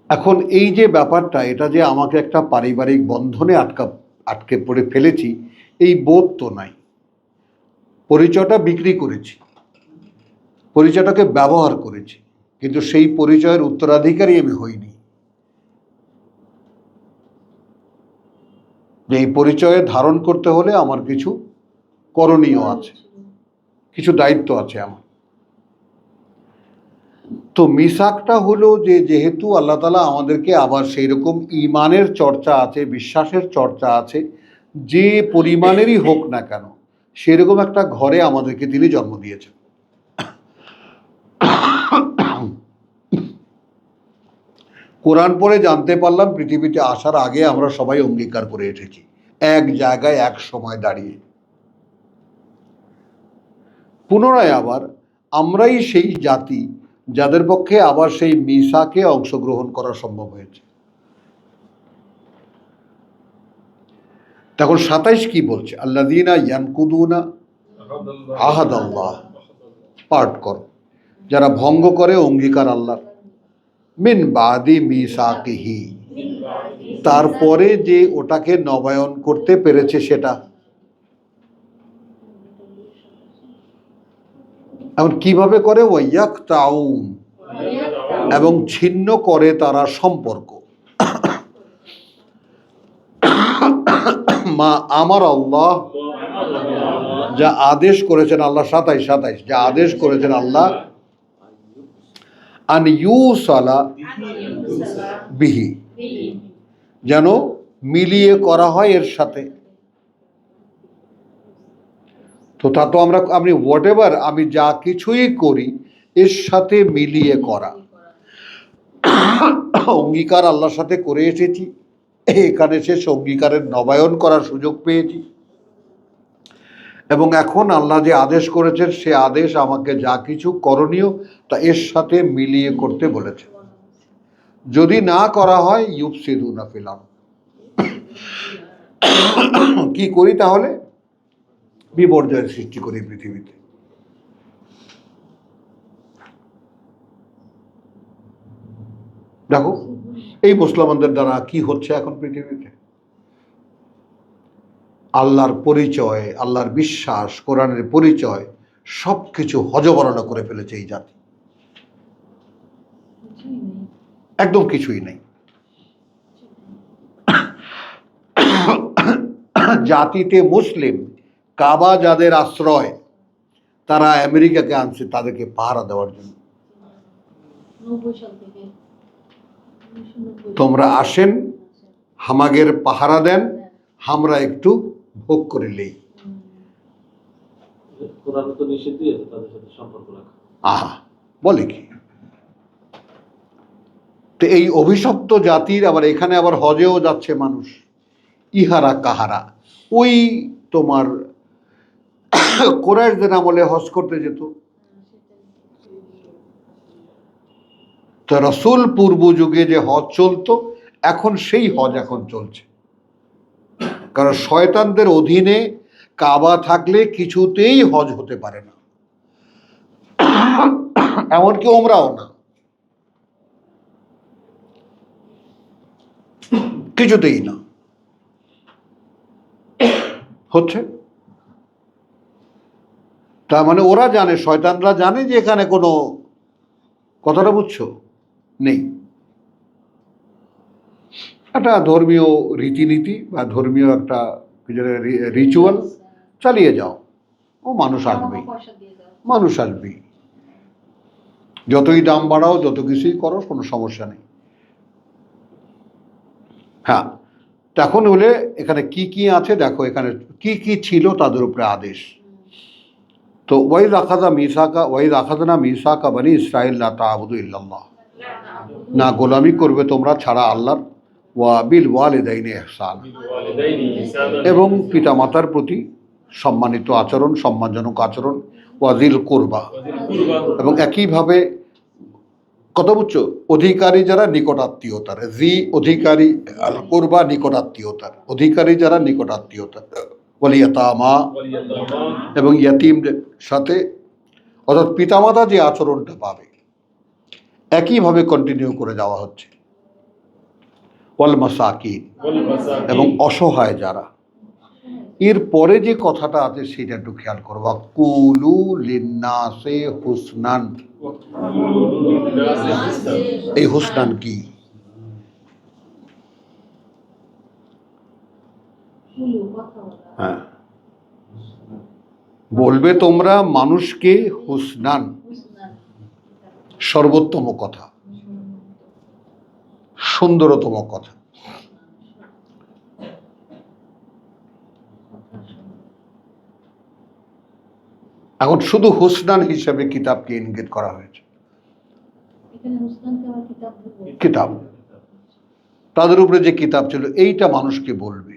এখন এই যে ব্যাপারটা, এটা যে আমাকে একটা পারিবারিক বন্ধনে আটকে পড়ে ফেলেছি, এই বোধ তো নাই। পরিচয়টা বিক্রি করেছি, পরিচয়টাকে ব্যবহার করেছি, কিন্তু সেই পরিচয়ের উত্তরাধিকারী আমি হইনি। যে এই পরিচয়ে ধারণ করতে হলে আমার কিছু করণীয় আছে, কিছু দায়িত্ব আছে আমার। তো মিসাকটা হলো যে, যেহেতু আল্লাহ তাআলা আমাদেরকে আবার সেই রকম ঈমানের চর্চা আছে, বিশ্বাসের চর্চা আছে, যে পরিমাণেরই হোক না কেন, সেরকম একটা ঘরে আমাদেরকে তিনি জন্ম দিয়েছেন। কোরআন পড়ে জানতে পারলাম পৃথিবীতে আসার আগে আমরা সবাই অঙ্গীকার করে এসেছি, এক জায়গায় এক সময় দাঁড়িয়ে। পুনরায় আবার আমরাই সেই জাতি যাদের পক্ষে আবার সেই মিসাকে অংশগ্রহণ করা সম্ভব হয়েছে। তখন 27 কি বলছে? আল্লাযীনা ইয়ানকুদুনা আহাদাল্লাহ, পাঠ করো, যারা ভঙ্গ করে অঙ্গীকার আল্লাহর, মিন বাদি মিসাকিহি, তারপরে যে ওটাকে নবায়ন করতে পেরেছে সেটা। এখন কিভাবে করে? ওয়ায়াকতাউন, এবং ছিন্ন করে তারা সম্পর্ক। মা আমার আল্লাহ, যা আদেশ করেছেন আল্লাহ, 27 যা আদেশ করেছেন আল্লাহ, আন ইউসালা বিহি, যেন মিলিয়ে করা হয় এর সাথে। তো তা তো আমি হোয়াট এভার, আমি যা কিছুই করি এর সাথে মিলিয়ে করা। অঙ্গীকার আল্লাহর সাথে করে এসেছি, এখানে শেষ অঙ্গীকারের নবায়ন করার সুযোগ পেয়েছি, এবং এখন আল্লাহ যে আদেশ করেছেন সে আদেশ আমাকে যা কিছু করণীয় তা এর সাথে মিলিয়ে করতে বলেছে। যদি না করা হয় ইউফসিদুনা ফিল আরদ, কি করি তাহলে? বিপর্যয়ের সৃষ্টি করি পৃথিবীতে। দেখো এই মুসলমানদের দ্বারা কি হচ্ছে এখন পৃথিবীতে। আল্লাহর পরিচয়, আল্লাহর বিশ্বাস, কোরআনের পরিচয় সবকিছু হযবরল করে ফেলেছে এই জাতি। কিছুই নেই একদম কিছুই নেই। জাতিতে মুসলিম, কাবা যাদের আশ্রয়, তারা আমেরিকাকে আনছে তাদেরকে পাহারা দেওয়ার জন্য। 90 সাল থেকে 1990 তোমরা আসেন, হামাগের পাহারা দেন, আমরা একটু ভোগ করিলেই। কোরআন তো নিষেধই আছে তাদের সাথে সম্পর্ক রাখা। আহা, বলে কি? তো এই অভিশপ্ত জাতির আবার এখানে আবার হজেও যাচ্ছে মানুষ। ইহারা কাহারা? ওই তোমার কুরাইশদের আমলে হজ করতে যেত। তো রাসূল পূর্ব যুগে যে হজ চলতো, এখন সেই হজ এখন চলছে। কারণ শয়তানদের অধীনে কাবা থাকলে কিছুতেই হজ হতে পারে না, এমনকি ওমরাও না, কিছুতেই না হচ্ছে। তার মানে ওরা জানে, শয়তানরা জানে যে এখানে কোনো, কথাটা বুঝছো, নেই। একটা ধর্মীয় রীতিনীতি বা ধর্মীয় একটা রিচুয়াল চালিয়ে যাও, ও মানুষ আসবেই, পয়সা দিয়ে দাও। মানুষ আসবেই। যতই দাম বাড়াও, যত কিছুই করো, কোনো সমস্যা নেই। হ্যাঁ, এখন হলে এখানে কি কি আছে দেখো, এখানে কি কি ছিল তাদের উপরে আদেশ। তো ওয়াইদ আখাযনা মিসাকা বনি ইসরাঈল লা তা'বুদু ইল্লাল্লাহ, না গোলামি করবে তোমরা ছাড়া আল্লাহর, ওয়া বিল ওয়ালিদাইনি ইহসানা, এবং পিতামাতার প্রতি সম্মানিত আচরণ, সম্মানজনক আচরণ, ওয়াজিল কুরবা, এবং একইভাবে কত বুঝছো, অধিকারী যারা নিকটাত্মীয়তার, জি অধিকারী, আল কুরবা নিকটাত্মীয়তার, অধিকারী যারা নিকটাত্মীয়তার, ওয়াল ইয়াতামা, ওয়ালিয়াতামা, এবং ইয়াতিমদের সাথে, অর্থাৎ পিতামাতা যে আচরণটা পাবে একইভাবে কন্টিনিউ করে যাওয়া হচ্ছে। ওয়াল মাসাকিন, ওয়াল মাসাকিন, এবং অসহায় যারা। এর পরে যে কথাটা আছে সেটা একটু খেয়াল করবা, কুলু লিন্নাসে হুসনান। ওয়াকুলু লিন্নাসি হিসনান। এই হুসনান কি? কথা বলা। হ্যাঁ, বলবে তোমরা মানুষকে হুসনান, হুসনান। সর্বোত্তম কথা, সুন্দরতম কথা। এখন শুধু হুসনান হিসাবে কিতাবকে ইঙ্গিত করা হয়েছে। এখানে হুসনানকে আবার কিতাব দেবো। কিতাব, তাদের উপরে যে কিতাব ছিল এইটা মানুষকে বলবে।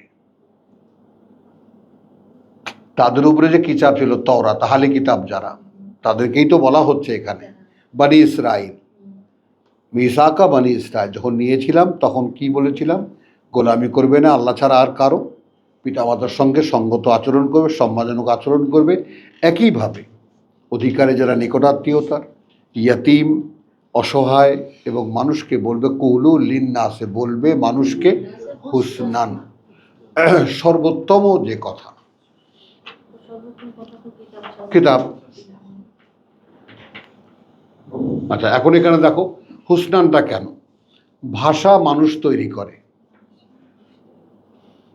তাদের উপরে যে কিতাব ছিল তওরাত, তাহলে কিতাব যারা, তাদেরকেই তো বলা হচ্ছে এখানে বনি ইসরাইল। মিসাকা বনি ইসরাইল যখন নিয়েছিলাম তখন কি বলেছিলাম? গোলামি করবে না আল্লাহ ছাড়া আর কারো, পিতামাতার সঙ্গে সঙ্গত আচরণ করবে, সম্মানজনক আচরণ করবে। একইভাবে অধিকারে যারা নিকটাত্মীয়তার, ইয়াতিম, অসহায় এবং মানুষকে বলবে কুলু লিন্নাসে, বলবে মানুষকে হুসনান, সর্বোত্তম যে কথা, সর্বোত্তম কথা তো কিতাব ছাড়া। কিতাব। আচ্ছা, এখন এখানে দেখো হুসনানটা কেন? ভাষা মানুষ তৈরি করে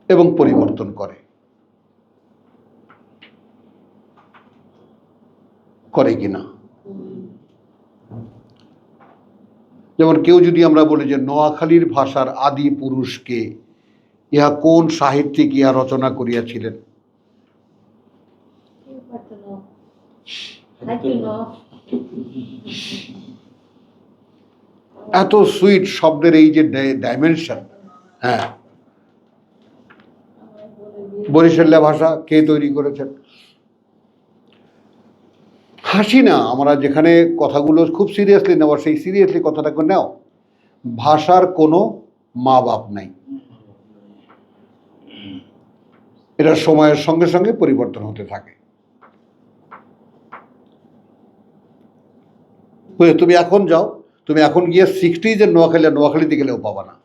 এবং পরিবর্তন করে, করে কিনা? যেমন কেউ যদি আমরা বলি যে নোয়াখালীর ভাষার আদি পুরুষকে, ইহা কোন সাহিত্যিক ইহা রচনা করিয়াছিলেন? কেউ পারতো না। থাকতো না। এত সুইট শব্দের এই যে ডাইমেনশন। হ্যাঁ, বরিশাল্লা ভাষা কে তৈরি করেছেন? হাসি না, আমরা যেখানে কথাগুলো খুব সিরিয়াসলি নেওয়া, সেই সিরিয়াসলি কথাটাকে নাও। ভাষার কোনো মা বাপ নাই, এটা সময়ের সঙ্গে সঙ্গে পরিবর্তন হতে থাকে। তুমি এখন যাও, তুমি এখন গিয়ে 60s নোয়াখালীতে গেলেও পাবা না।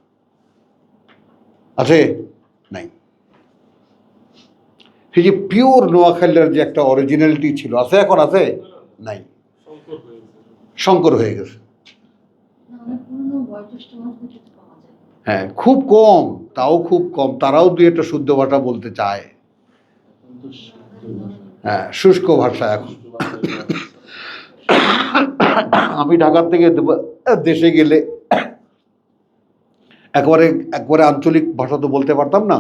আছে? নাই। সেই যে পিওর নোয়াখালীর যে একটা অরিজিনালিটি ছিল, আছে? এখন আছে? নাই, সংকট হয়ে গেছে। সংকর হয়ে গেছে। না, অনেক পুরনো বয়োজ্যেষ্ঠ মানুষদের তো পাওয়া যায়। হ্যাঁ, খুব কম, তাও খুব কম, তারাও দুই একটা শুদ্ধ ভাষা বলতে চায়। হ্যাঁ, শুষ্ক ভাষা এখন। আমি ঢাকার থেকে দেশে গেলে একবারে আঞ্চলিক ভাষা তো বলতে পারতাম না,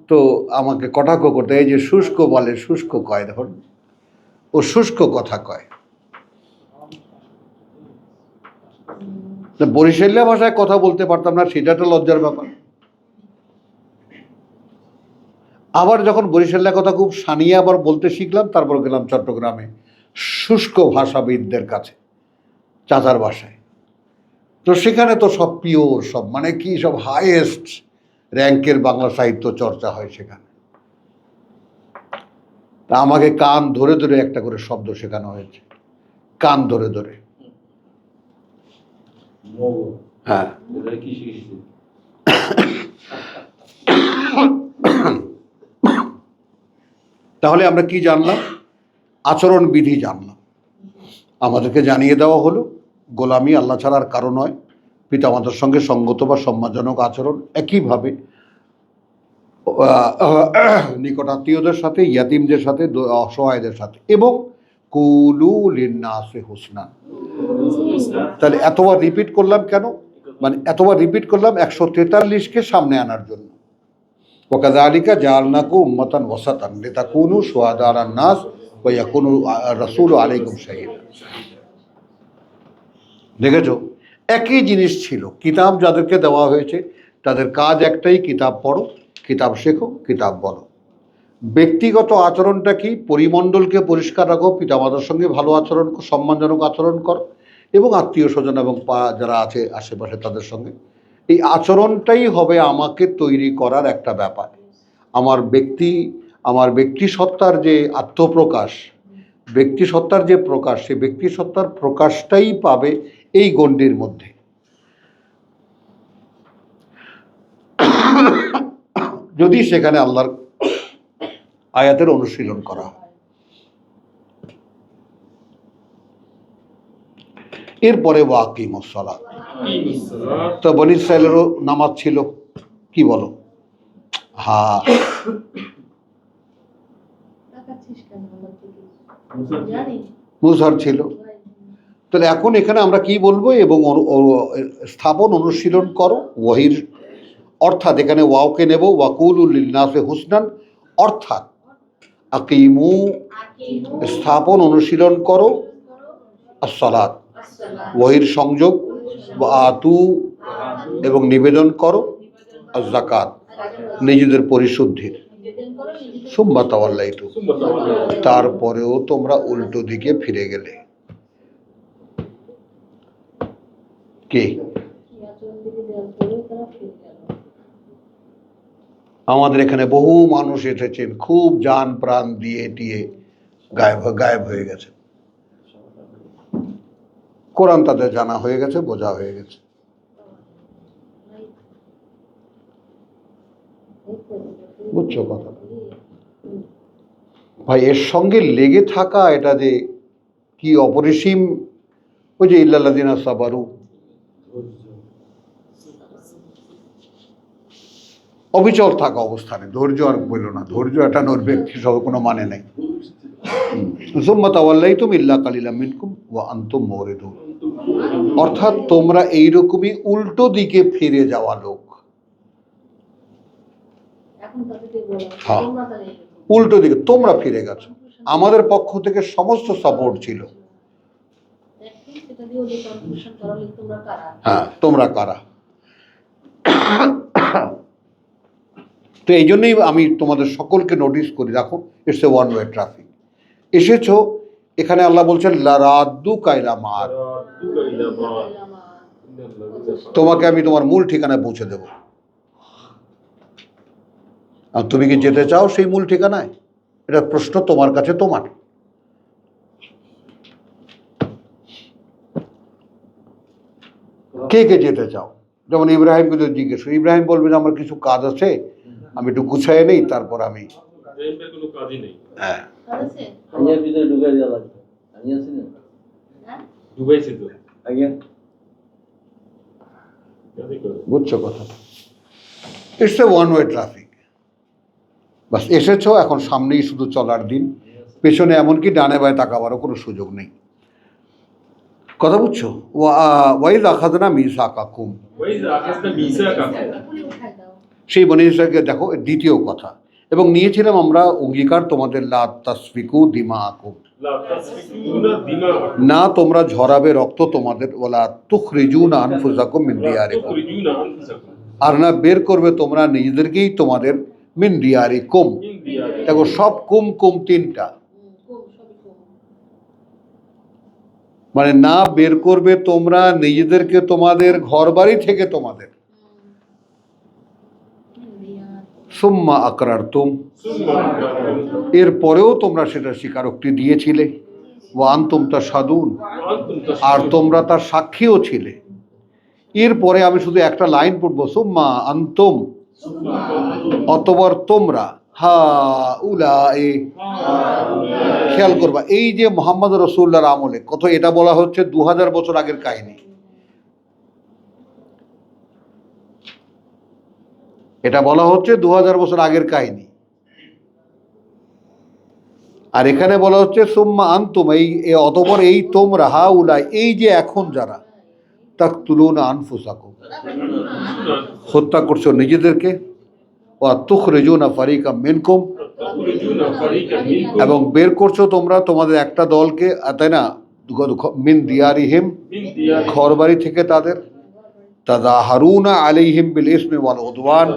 তো আমাকে কটাক্ষ করতে, এই যে শুষ্ক বলে, শুষ্ক কয়, দেখুন ও শুষ্ক কথা কয়। বরিশালিয়া ভাষায় কথা বলতে পারতাম না, সেটা একটা লজ্জার ব্যাপার। আবার যখন বরিশালিয়া কথা খুব সানিয়ে আবার বলতে শিখলাম, তারপর গেলাম চট্টগ্রামে শুষ্ক ভাষাবিদদের কাছে, চাচার বাসায়। তো সেখানে তো সব পিওর, সব মানে কি, সব হাইয়েস্ট র্যাঙ্কের বাংলা সাহিত্য চর্চা হয় সেখানে। তা আমাকে কান ধরে ধরে একটা করে শব্দ শেখানো হয়েছে, কান ধরে ধরে। হ্যাঁ, কি শিখেছি? তাহলে আমরা কি জানলাম? আচরণ বিধি জানলাম। আমাদেরকে জানিয়ে দেওয়া হলো গোলামি আল্লাহ ছাড়ার কারণ নয়, পিতামাতার সঙ্গে সঙ্গত বা সম্মানজনক আচরণ, একইভাবে নিকটাত্মীয়দের সাথে, ইয়াতিমদের সাথে, অসহায়দের সাথে, এবং কুলু লিন্নাসে হুসনান। তাহলে এতবার রিপিট করলাম কেন? মানে এতবার রিপিট করলাম 143কে সামনে আনার জন্য। ওয়াকাযালিকা জাআলনাকুম উম্মাতান ওয়াসাতান লিতাকুনু শুহাদা আলান নাস ওয়া ইয়াকুনু রাসূলু আলাইকুম শাহীদা। দেখেছো, একই জিনিস ছিল। কিতাব যাদেরকে দেওয়া হয়েছে তাদের কাজ একটাই, কিতাব পড়ো, কিতাব শেখো, কিতাব বলো। ব্যক্তিগত আচরণটা কি? পরিমণ্ডলকে পরিষ্কার রাখো, পিতামাতার সঙ্গে ভালো আচরণ, সম্মানজনক আচরণ করো, এবং আত্মীয় স্বজন এবং যারা আছে আশেপাশে তাদের সঙ্গে। এই আচরণটাই হবে আমাকে তৈরি করার একটা ব্যাপার। আমার ব্যক্তি, আমার ব্যক্তি সত্তার যে আত্মপ্রকাশ, ব্যক্তি সত্তার যে প্রকাশ, সে ব্যক্তি সত্তার প্রকাশটাই পাবে এই গণ্ডির মধ্যে। যদি সেখানে আল্লাহর আয়াতের অনুশীলন করা হয়। এরপরে ওয়াকিমুস সালাত, তো বনী ইসরাইলেরও নামাজ ছিল, কি বলো? হ্যাঁ, তাকাচ্ছিস কেন আমার দিকে? জানি মুসার ছিল। তাহলে এখন এখানে আমরা কি বলবো? এবং স্থাপন অনুশীলন করো ওয়াহির, অর্থাৎ এখানে ওয়াওকে নেব, ওয়াকুলুল লিন্নাসি হুসনান, অর্থাৎ আকিমু, স্থাপন অনুশীলন করো, আসসালাত, ওয়াহির সংযোগ, আতু, এবং নিবেদন করো, আয-যাকাত, নিজেদের পরিশুদ্ধির, সুম্মা তাওয়াল্লাইতু, তারপরেও তোমরা উল্টো দিকে ফিরে গেলে। কে? আমাদের এখানে বহু মানুষ এসেছেন, খুব জান প্রাণ দিয়ে টিয়ে গায়েব হয়ে গেছে। কোরআন তাদের জানা হয়ে গেছে, বোঝা হয়ে গেছে। বুঝছো কথা ভাই? এর সঙ্গে লেগে থাকা, এটা যে কি অপরিসীম, ওই যে ইল্লাল্লাযিনা সাবারু, অবিচল থাকা অবস্থানে, ধৈর্য আর বললো না, ধৈর্য এটা ব্যক্তি সহ কোনো মানে নেই। সুম্মা তাওয়াল্লাইতুম ইল্লা কালিলাম মিনকুম ওয়া আনতুম মুরিদুন, অর্থাৎ তোমরা এইরকমই উল্টো দিকে ফিরে যাওয়া লোক। হ্যাঁ, উল্টো দিকে তোমরা ফিরে গেছো। আমাদের পক্ষ থেকে সমস্ত সাপোর্ট ছিল। হ্যাঁ, তোমরা কারা? তো এই জন্যই আমি তোমাদের সকলকে নোটিস করি, রাখো, it's a one way traffic. এসেছো এখানে, আল্লাহ বলছেন লারাদ্দু কাইলা মার, তোমাকে আমি তোমার মূল ঠিকানায় পৌঁছে দেব। আর তুমি কি যেতে চাও সেই মূল ঠিকানায়? এটা প্রশ্ন তোমার কাছে, তোমার। কে কে যেতে চাও? যেমন ইব্রাহিমকে যদি জিজ্ঞেস করি, ইব্রাহিম বলবে যে আমার কিছু কাজ আছে, আমি একটু গুছাই নেই, তারপর আমি। হ্যাঁ, বুঝছো কথা? It's a one way traffic. Bus এসেছো, এখন সামনেই শুধু চলার দিন, পেছনে এমনকি ডানে বায়ে তাকাবারও কোনো সুযোগ নেই। কথা বুঝছো? ওয়াইজ আখাযনা মিসাকাকুম, সেই বনী ইসরাইলকে দেখো, দ্বিতীয় কথা। এবং নিয়েছিলাম আমরা অঙ্গীকার তোমাদের, লা তাসফিকু দিমাআকুম, না তোমরা ঝরাবে রক্ত তোমাদের, ওয়ালা তুখরিজুনা আনফুসাকুম মিন দিয়ারিকুম, আর না বের করবে তোমরা নিজেদেরকেই তোমাদের, মিন দিয়ারিকুম। দেখো সব কুম কুম তিনটা, মানে না বের করবে তোমরা নিজেদেরকে তোমাদের ঘর বাড়ি থেকে তোমাদের। সুম্মা আকরারতুম, এরপরেও তোমরা সেটা স্বীকারোক্তি দিয়েছিলে, ওয়া আনতুম তাশহাদুন, আর তোমরা তার সাক্ষীও ছিলে। এরপরে আমি শুধু একটা লাইন পড়বো, সুম্মা আনতুম, অতঃপর তোমরা, হাউলাই, খেয়াল করবা এই যে মুহাম্মদ রাসূলুল্লাহর আমলে কত, এটা বলা হচ্ছে 2000 বছর আগের কাহিনী। এটা বলা হচ্ছে 2000 বছর আগের কাহিনী, আর এখানে বলা হচ্ছে সুম্মা আনতুম, এই অতঃপর এই তোমরা, হাউলাই, এই যে এখন যারা, তাকতুলুনা আনফুসাকুম, হত্যা করছো নিজেদেরকে, ওয়া তুখরিজুনা ফারিকাম মিনকুম, এবং বের করছো তোমরা তোমাদের একটা দলকে, তাই না, মিন দিয়ারিহিম, ঘর বাড়ি থেকে তাদের, তাযাহারুনা আলাইহিম বিল ইসমি ওয়াল উদওয়ান,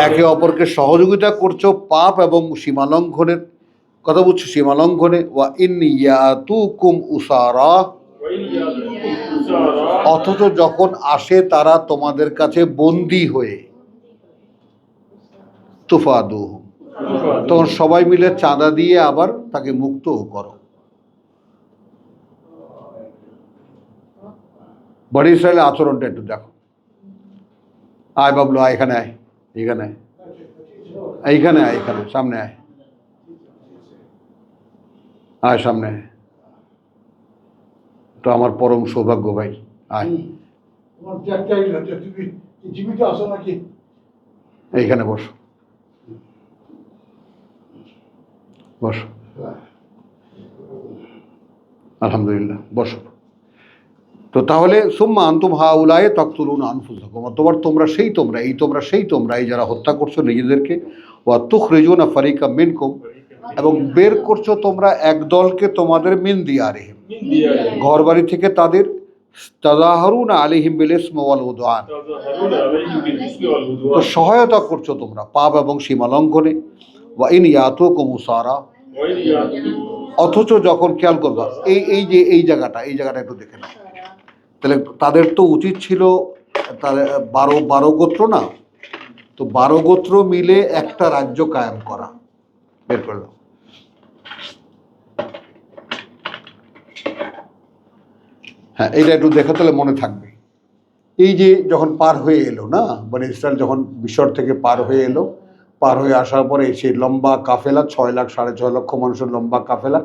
একে অপরকে সহযোগিতা করছো পাপ এবং সীমালঙ্ঘনের, কথা বুঝছো, সীমালঙ্ঘনে। ওয়া ইন ইয়াতুকুম উসারা, অথচ যখন আসে তারা তোমাদের কাছে বন্দী হয়ে, তুফাদুহুম, তখন সবাই মিলে চাঁদা দিয়ে আবার তাকে মুক্তও করো। বনি ইসরায়েলের আচরণটা একটু দেখো। আয় বাবলু, আয়, এখানে আয়, এখানে আয়, এইখানে আয়, এখানে সামনে আয়, আয় সামনে আয়। তো আমার পরম সৌভাগ্য ভাই, আয় এইখানে বসো, বসো, আলহামদুলিল্লাহ, বসো। তো তাহলে সুম্মা আনতুম হাউলায়ে তাকতুলুনা আনফুসাকুম, তোমরা সেই তোমরা এই যারা হত্যা করছো নিজেদেরকে, ওয়া তুখরিজুনা ফারিকাম মিনকুম, এবং বের করছো তোমরা এক দলকে তোমাদের মিন দিয়ারিহিম, ঘর বাড়ি থেকে তাদের, তাযাহারুনা আলাইহিম বিল ইসমি ওয়াল উদওয়ান, তো সহায়তা করছো তোমরা পাপ এবং সীমা লঙ্ঘনে। ওয়া ইন ইয়াতুকুম উসারা, অথচ যখন, খেয়াল করবা এই জায়গাটা একটু দেখে নাও। তাহলে তাদের তো উচিত ছিল, তাদের 12 গোত্র না, তো 12 গোত্র মিলে একটা রাজ্য কায়েম করা। বের করলো, হ্যাঁ, এইটা একটু দেখো, তাহলে মনে থাকবে। এই যে যখন পার হয়ে এলো না, মানে ইসরায়েল যখন মিশর থেকে পার হয়ে এলো, পার হয়ে আসার পরে সেই লম্বা কাফেলা, 6 লাখ 6.5 লক্ষ মানুষের লম্বা কাফেলা,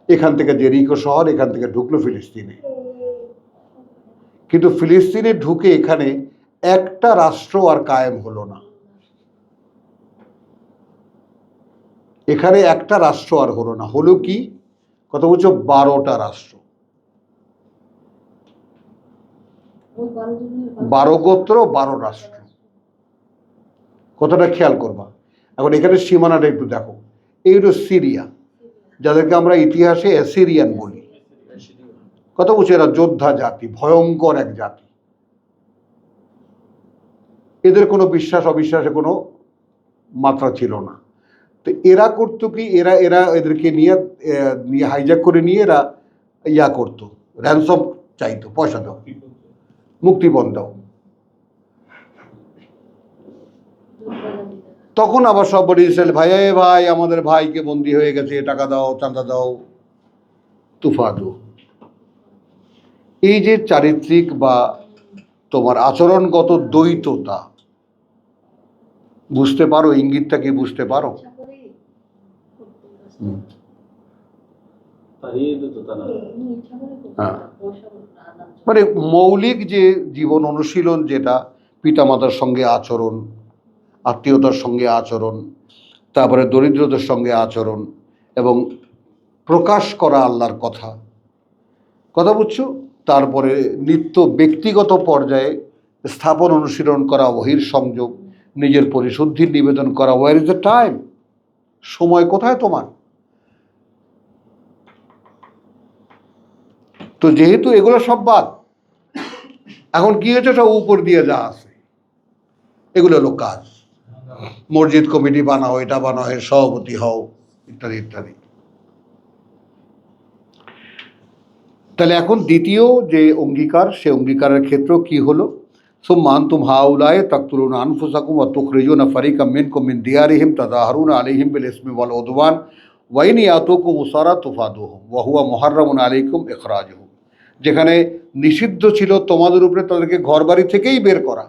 এখান থেকে জেরিকো শহর, এখান থেকে ঢুকলো ফিলিস্তিনে। কিন্তু ফিলিস্তিনে ঢুকে এখানে একটা রাষ্ট্র আর কায়েম হলো না, এখানে একটা রাষ্ট্র আর হলো না। হলো কি কথা বলছো? 12টা রাষ্ট্র, 12 গোত্র, 12 রাষ্ট্র। কথাটা খেয়াল করবা। এখন এখানে সীমানাটা একটু দেখো। এই হলো সিরিয়া, যাদেরকে আমরা ইতিহাসে অ্যাসিরিয়ান বলি। কথা বলছি, এরা যোদ্ধা জাতি, ভয়ঙ্কর এক জাতি। এদের কোনো বিশ্বাস অবিশ্বাসে কোনো মাত্রা ছিল না। তো এরা করতো কি, এদেরকে নিয়ে হাইজ্যাক করে নিয়ে এরা করতো, র্যানসম চাইতো, পয়সা দাও, মুক্তিপণ দাও। তখন আবার সব বনি ইসরায়েল, ভাই আমাদের ভাইকে বন্দী হয়ে গেছে, টাকা দাও, চাঁদা দাও, তুফাদু। এই যে চারিত্রিক বা তোমার আচরণগত দ্বৈততা, বুঝতে পারো ইঙ্গিতটা কি? বুঝতে পারো? হ্যাঁ, মানে মৌলিক যে জীবন অনুশীলন, যেটা পিতামাতার সঙ্গে আচরণ, আত্মীয়তার সঙ্গে আচরণ, তারপরে দরিদ্রদের সঙ্গে আচরণ, এবং প্রকাশ করা আল্লাহর কথা বুঝছো? তারপরে নিত্য ব্যক্তিগত পর্যায়ে স্থাপন অনুশীলন করা, ওহির সংযোগ, নিজের পরিশুদ্ধির নিবেদন করা। Where is the time? সময় কোথায় তোমার? তো যেহেতু এগুলো সব বাদ, এখন কি হয়েছে, সব উপর দিয়ে যা আছে এগুলো হলো কাজ। মসজিদ কমিটি বানাও, এটা বানাও, এর সভাপতি হও, ইত্যাদি ইত্যাদি। তাহলে এখন দ্বিতীয় যে অঙ্গীকার, সে অঙ্গীকারের ক্ষেত্র কি হলো? সুম্মা আনতুম হাউলায়ে তাকতুলুনা আনফুসাকুম ওয়া তুখরিজুনা ফারিকাম মিনকুম মিন দিয়ারিহিম তাযাহারুনা আলাইহিম বিল ইসমি ওয়াল উদওয়ান ওয়া ইন ইয়াতুকুম উসারা তুফাদুহুম ওয়া হুয়া মুহাররামুন আলাইকুম ইখরাজুহুম, যেখানে নিষিদ্ধ ছিল তোমাদের উপরে তাদেরকে ঘরবাড়ি থেকেই বের করা।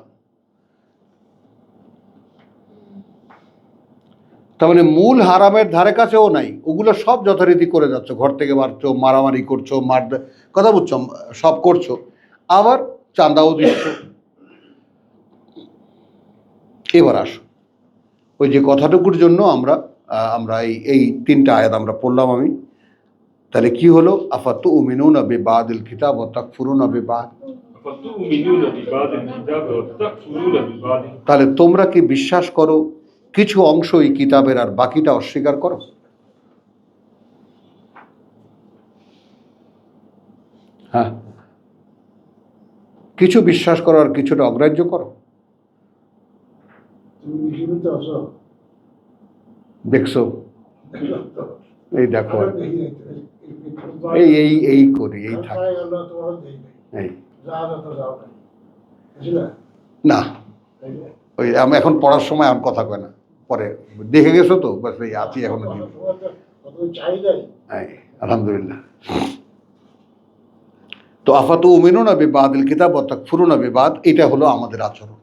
তার মানে মূল হারামের ধারে কাছেও নাই, ওগুলো সব যথারীতি করে যাচ্ছ, ঘর থেকে মারছো, মারামারি করছো, কথা বুঝছো, সব করছো, আবার চাঁদাও দিচ্ছ। এবার আসো, ওই যে কথাটুকুর জন্য আমরা এই 3টা আয়াত আমরা পড়লাম আমি। তাহলে কি হলো? আফাতুমিনুনা বিবাদিল কিতাব ওয়া তাকফুরুনা বিবাদ, তাহলে তোমরা কি বিশ্বাস করো কিছু অংশ এই কিতাবের, আর বাকিটা অস্বীকার করো? হ্যাঁ, কিছু বিশ্বাস করো আর কিছুটা অগ্রাহ্য করো। দেখছো? এই দেখো, এই করি, এই থাকে, এই না, ওই আমি এখন পড়ার সময় আর কথা কয় না, পরে দেখে গেছো তো বাস এই আছি এখনো দিন। আলহামদুলিল্লাহ। তো আফাতু উমিনুনা বিবাদিল কিতাব ওয়া তাকফুরুনা বিবাদ, এটা হলো আমাদের আচরণ।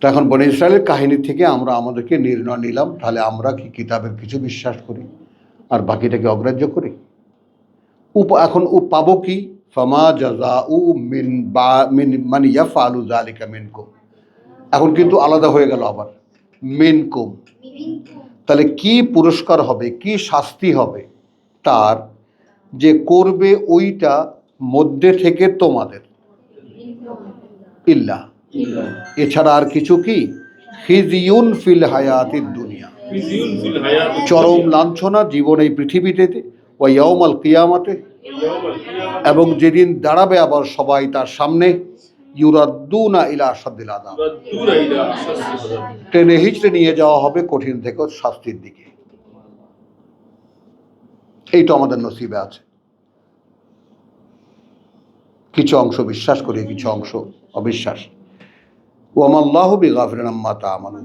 তো এখন বনী ইসরায়েলের কাহিনী থেকে আমরা আমাদেরকে নির্ণয় নিলাম, তাহলে আমরা কি কিতাবের কিছু বিশ্বাস করি আর বাকিটাকে অগ্রাহ্য করি? এখন পাবো কি? ফামা জাযাউ মিন মান ইয়াফআলু যালিকা মিনকুম। এখন কিন্তু আলাদা হয়ে গেল আবার, মিনকুম। তাহলে কি পুরস্কার হবে, কি শাস্তি হবে তার, যে করবে ওইটা মধ্যে থেকে তোমাদের, ইল্লা, এছাড়া আর কিছু কি? খিজিউন ফিল হায়াতিদ দুনিয়া, ফিজিউন ফিল হায়াত, চরম লাঞ্ছনা জীবন এই পৃথিবীতে, ওয়া ইয়াউমাল কিয়ামাতে, এবং যেদিন দাঁড়াবে আবার সবাই তার সামনে, ইউরাদ্দুনা ইলা আশাদ্দিল আযাব, রাদ্দুনা ইলা আসাসিল আযাব, টেনে হিচড়ে নিয়ে যাওয়া হবে কঠিন থেকে শাস্তির দিকে। এই তো আমাদের নসিবে আছে। কিছু অংশ বিশ্বাস করি, কিছু অংশ অবিশ্বাস। ওয়ামাল্লাহু বিগাফিরিন আম্মা তা'মালুন।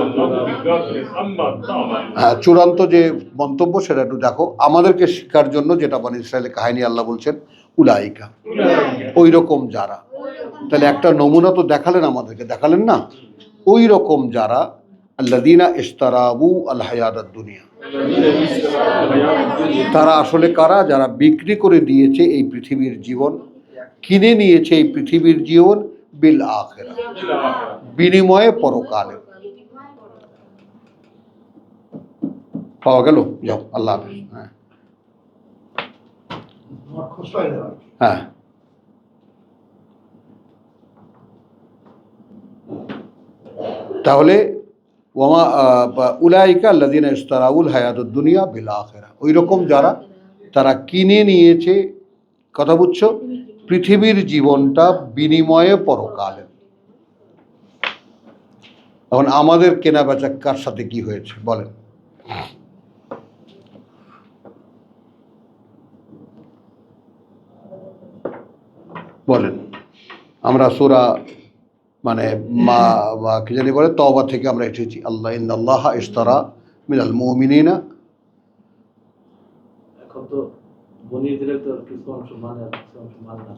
আল্লাহু বিগাফিরিন আম্মা তা'মালুন। হ্যাঁ, চূড়ান্ত যে মন্তব্য সেটা একটু দেখো। আমাদেরকে শিক্ষার জন্য যেটা বনী ইসরায়েলের কাহিনী আল্লাহ বলছেন, উলাইকা, ওই রকম যারা। তাহলে একটা নমুনা তো দেখালেন আমাদেরকে, দেখালেন না? ওই রকম যারা আল্লাযীনা ইশতারাবু আল হায়াতাদ দুনিয়া, তারা আসলে কারা? যারা বিক্রি করে দিয়েছে এই পৃথিবীর জীবন, কিনে নিয়েছে এই পৃথিবীর জীবন, বিল আখিরা, বিনিময়ে পরকালে। পাওয়া গেল? যাও, আল্লাহ হাফেজ। হ্যাঁ হ্যাঁ, তাহলে ওয়ামা উলাইকা আল্লাযীনা ইশতারাউল হায়াতুদ দুনিয়া বিল আখিরা, ওই রকম যারা তারা কিনে নিয়েছে, কথা বুঝছো, পৃথিবীর জীবনটা বিনিময়ে পরকালে। এখন আমাদের কেনা বেচা কার সাথে কি হয়েছে বলেন? বলেন। আমরা সূরা মানে কি জানি বলে, তওবা থেকে আমরা এসেছি, আল্লাহ ইন্নাল্লাহা ইশতারা মিনাল মুমিনিনা। এখন তো বনিয়ে দিলে তো কিছু অংশ মানে আর কিছু অংশ মানে না,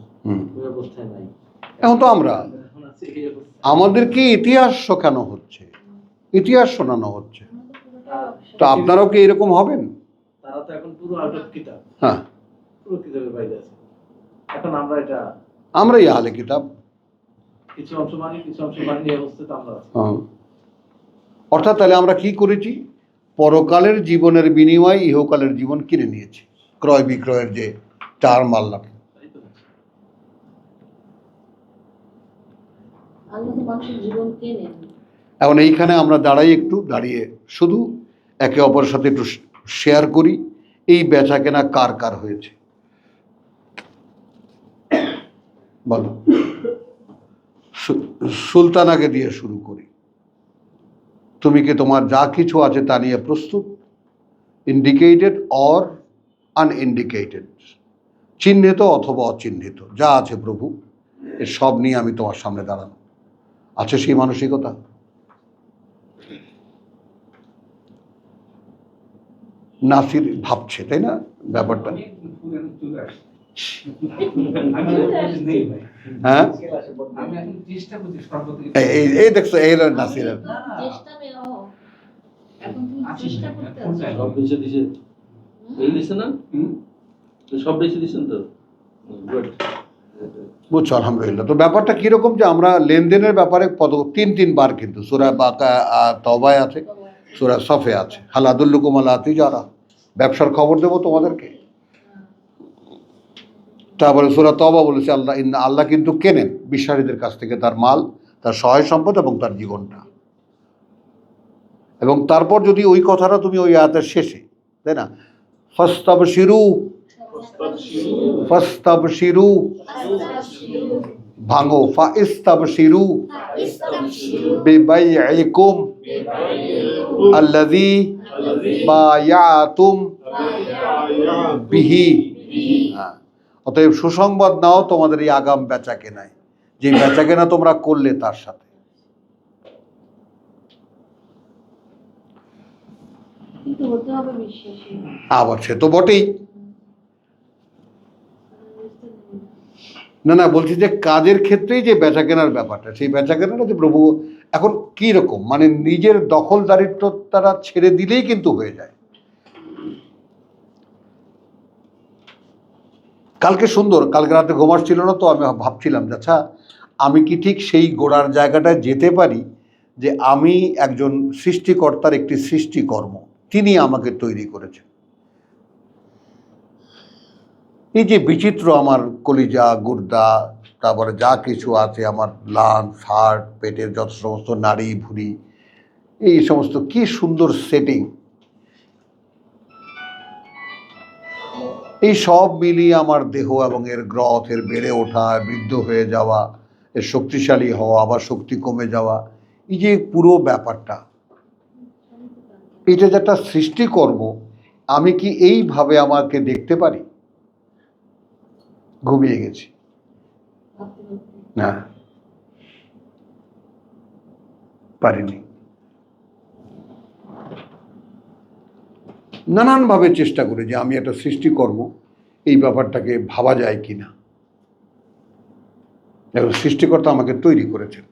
ওই অবস্থায় নাই। এখন তো আমরা, এখন আছে এই অবস্থা। আমাদেরকে ইতিহাস শেখানো হচ্ছে, ইতিহাস শোনানো হচ্ছে। তো আপনারাও কি এরকম হবেন? তারা তো এখন পুরো আউট অফ কিতাব, হ্যাঁ, পুরো কিতাবের বাইরে আছে। এখন আমরা এটা আমরাই আহলে কিতাব। কিছু অংশ মানি, কিছু অংশ মানি, এই অবস্থাতে আমরা আছি। হ্যাঁ। অর্থাৎ তাহলে আমরা কি করেছি? পরকালের জীবনের বিনিময়ে ইহকালের জীবন কিনে নিয়েছি, ক্রয় বিক্রয়ের যে টার্ম আল্লাহ। তাই তো? আল্লাহ তো মানুষের জীবন কেনেন। এখন এইখানে আমরা দাঁড়িয়ে শুধু একে অপরের সাথে একটু শেয়ার করি, এই বেচা কেনা কার কার হয়েছে বলো। সুলতানাকে দিয়ে শুরু করি। তুমি কি তোমার যা কিছু আছে তা নিয়ে প্রস্তুত? ইন্ডিকেটেড অর আনইন্ডিকেটেড, চিহ্নিত অথবা অচিহ্নিত, যা আছে প্রভু এর সব নিয়ে আমি তোমার সামনে দাঁড়ানো। আছে সেই মানসিকতা? নাসির ভাবছে, তাই না ব্যাপারটা? হ্যাঁ, আমি এখন চেষ্টা করছি সর্বদিক এই দেখছো, এই নাসির। চেষ্টা নেও, এখন তুমি চেষ্টা করতে কোনটা? আছো। সব বেঁচে দিছে, এই দিছে না? তো সব বেঁচে দিছেন তো, গুড। বুঝছো? আলহামদুলিল্লাহ। তো ব্যাপারটা কিরকম যে আমরা লেনদেনের ব্যাপারে তিনবার কিন্তু সূরা বাকা তওবায় আছে, সূরা সফে আছে, হাল আদুল্লুকুম আলা তিজারা, ব্যবসার খবর দেবো তোমাদেরকে। তারপরে সূরা তওবা বলেছে আল্লাহ কিন্তু কেনেন বিশ্বাসীদের কাছ থেকে তার মাল, তার সহায় সম্পদ এবং তার জীবনটা। এবং তারপর যদি ওই কথাটা তুমি ওই আয়াতের শেষে, তাই না, ফাস্তাবশিরু, ফাস্তাবশিরু, ভাঙো, ফাইস্তাবশিরু বিবাইইকুম আল্লাযী বায়াতুম বিহি। হ্যাঁ, অতএব সুসংবাদ নাও তোমাদের এই আগাম বেচা কেনায়, যে বেচা কেনা তোমরা করলে তার সাথে। কিন্তু হতে হবে বিশ্বাসী। আবার সে তো বটেই। না না, বলছি যে কাজের ক্ষেত্রেই যে বেচা কেনার ব্যাপারটা, সেই বেচা কেনাটা যে প্রভু এখন কি রকম, মানে নিজের দখলদারিত্ব তারা ছেড়ে দিলেই কিন্তু হয়ে যায়। কালকে সুন্দর, কালকে রাতে ঘুমার ছিল না, তো আমি ভাবছিলাম যে আচ্ছা আমি কি ঠিক সেই গোড়ার জায়গাটায় যেতে পারি যে আমি একজন সৃষ্টিকর্তার একটি সৃষ্টিকর্ম, তিনি আমাকে তৈরি করেছেন। এই যে বিচিত্র আমার কলিজা গুর্দা, তারপরে যা কিছু আছে, আমার লাংস হার্ট, পেটের যত সমস্ত নাড়ি ভুঁড়ি, এই সমস্ত কি সুন্দর সেটিং, এই সব মিলিয়ে আমার দেহ এবং এর গ্রথ, এর বেড়ে ওঠা, বৃদ্ধ হয়ে যাওয়া, এর শক্তিশালী হওয়া, আবার শক্তি কমে যাওয়া, এই যে পুরো ব্যাপারটা, এটা যে একটা সৃষ্টিকর্ম, আমি কি এইভাবে আমাকে দেখতে পারি? ঘুমিয়ে গেছি না, পারিনি। নানানভাবে চেষ্টা করি যে আমি একটা সৃষ্টিকর্ম, এই ব্যাপারটাকে ভাবা যায় কিনা। এখন সৃষ্টিকর্তা আমাকে তৈরি করেছেন,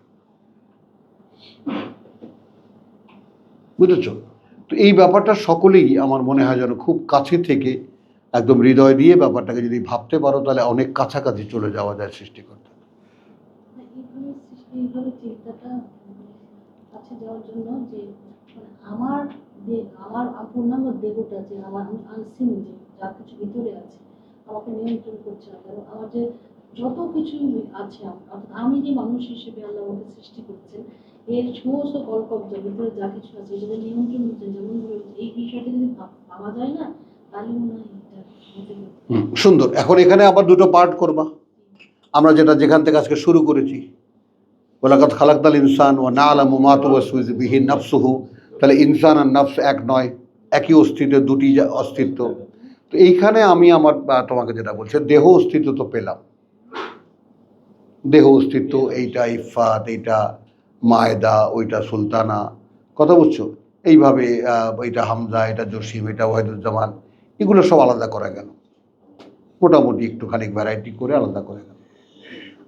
বুঝেছ? তো এই ব্যাপারটা সকলেই আমার মনে হয় যেন খুব কাছে থেকে একদম হৃদয় দিয়ে ব্যাপারটাকে যদি ভাবতে পারো, তাহলে অনেক কাছাকাছি চলে যাওয়া যায় সৃষ্টিকর্তা। এইভাবে চিন্তাটা কাছে যাওয়ার জন্য যে আমার আমার পূর্ণাঙ্গ দেহটা, যে আমার আনসিন, যে যা কিছু ভিতরে আছে আমাকে নিয়ন্ত্রণ করছে না, কারণ আমার যে যত কিছু আছে, অর্থাৎ আমি যে মানুষ হিসেবে আল্লাহ আমাকে সৃষ্টি করছেন, এর সমস্ত কলকব্জা ভিতরে যা কিছু আছে এটাকে নিয়ন্ত্রণ করছেন। যেমন এই বিষয়টা যদি ভাবা যায় না, তাহলে মনে হয় এটা হতে পারে। সুন্দর। এখন এখানে আবার দুটো পার্ট করবা, আমরা যেখান থেকে আজকে শুরু করেছি, ওয়ালাকাদ খালাকনাল ইনসান ওয়া না'লামু মা তুওয়াসওয়িসু বিহি নাফসুহু, তাহলে ইনসান আর নফস এক নয়, একই অস্তিত্ব, দুটি অস্তিত্ব। তো এইখানে আমি আমার তোমাকে যেটা বলছি, দেহ অস্তিত্ব তো পেলাম, দেহ অস্তিত্ব, এইটা ইফাত, এইটা মায়দা, ওইটা সুলতানা, কথা বুঝছো? এইভাবে এটা হামজা, এটা জসিম, এটা ওয়াহিদুজ্জামান, এগুলো সব আলাদা করা গেল, মোটামুটি একটুখানি ভ্যারাইটি করে আলাদা করে গেল।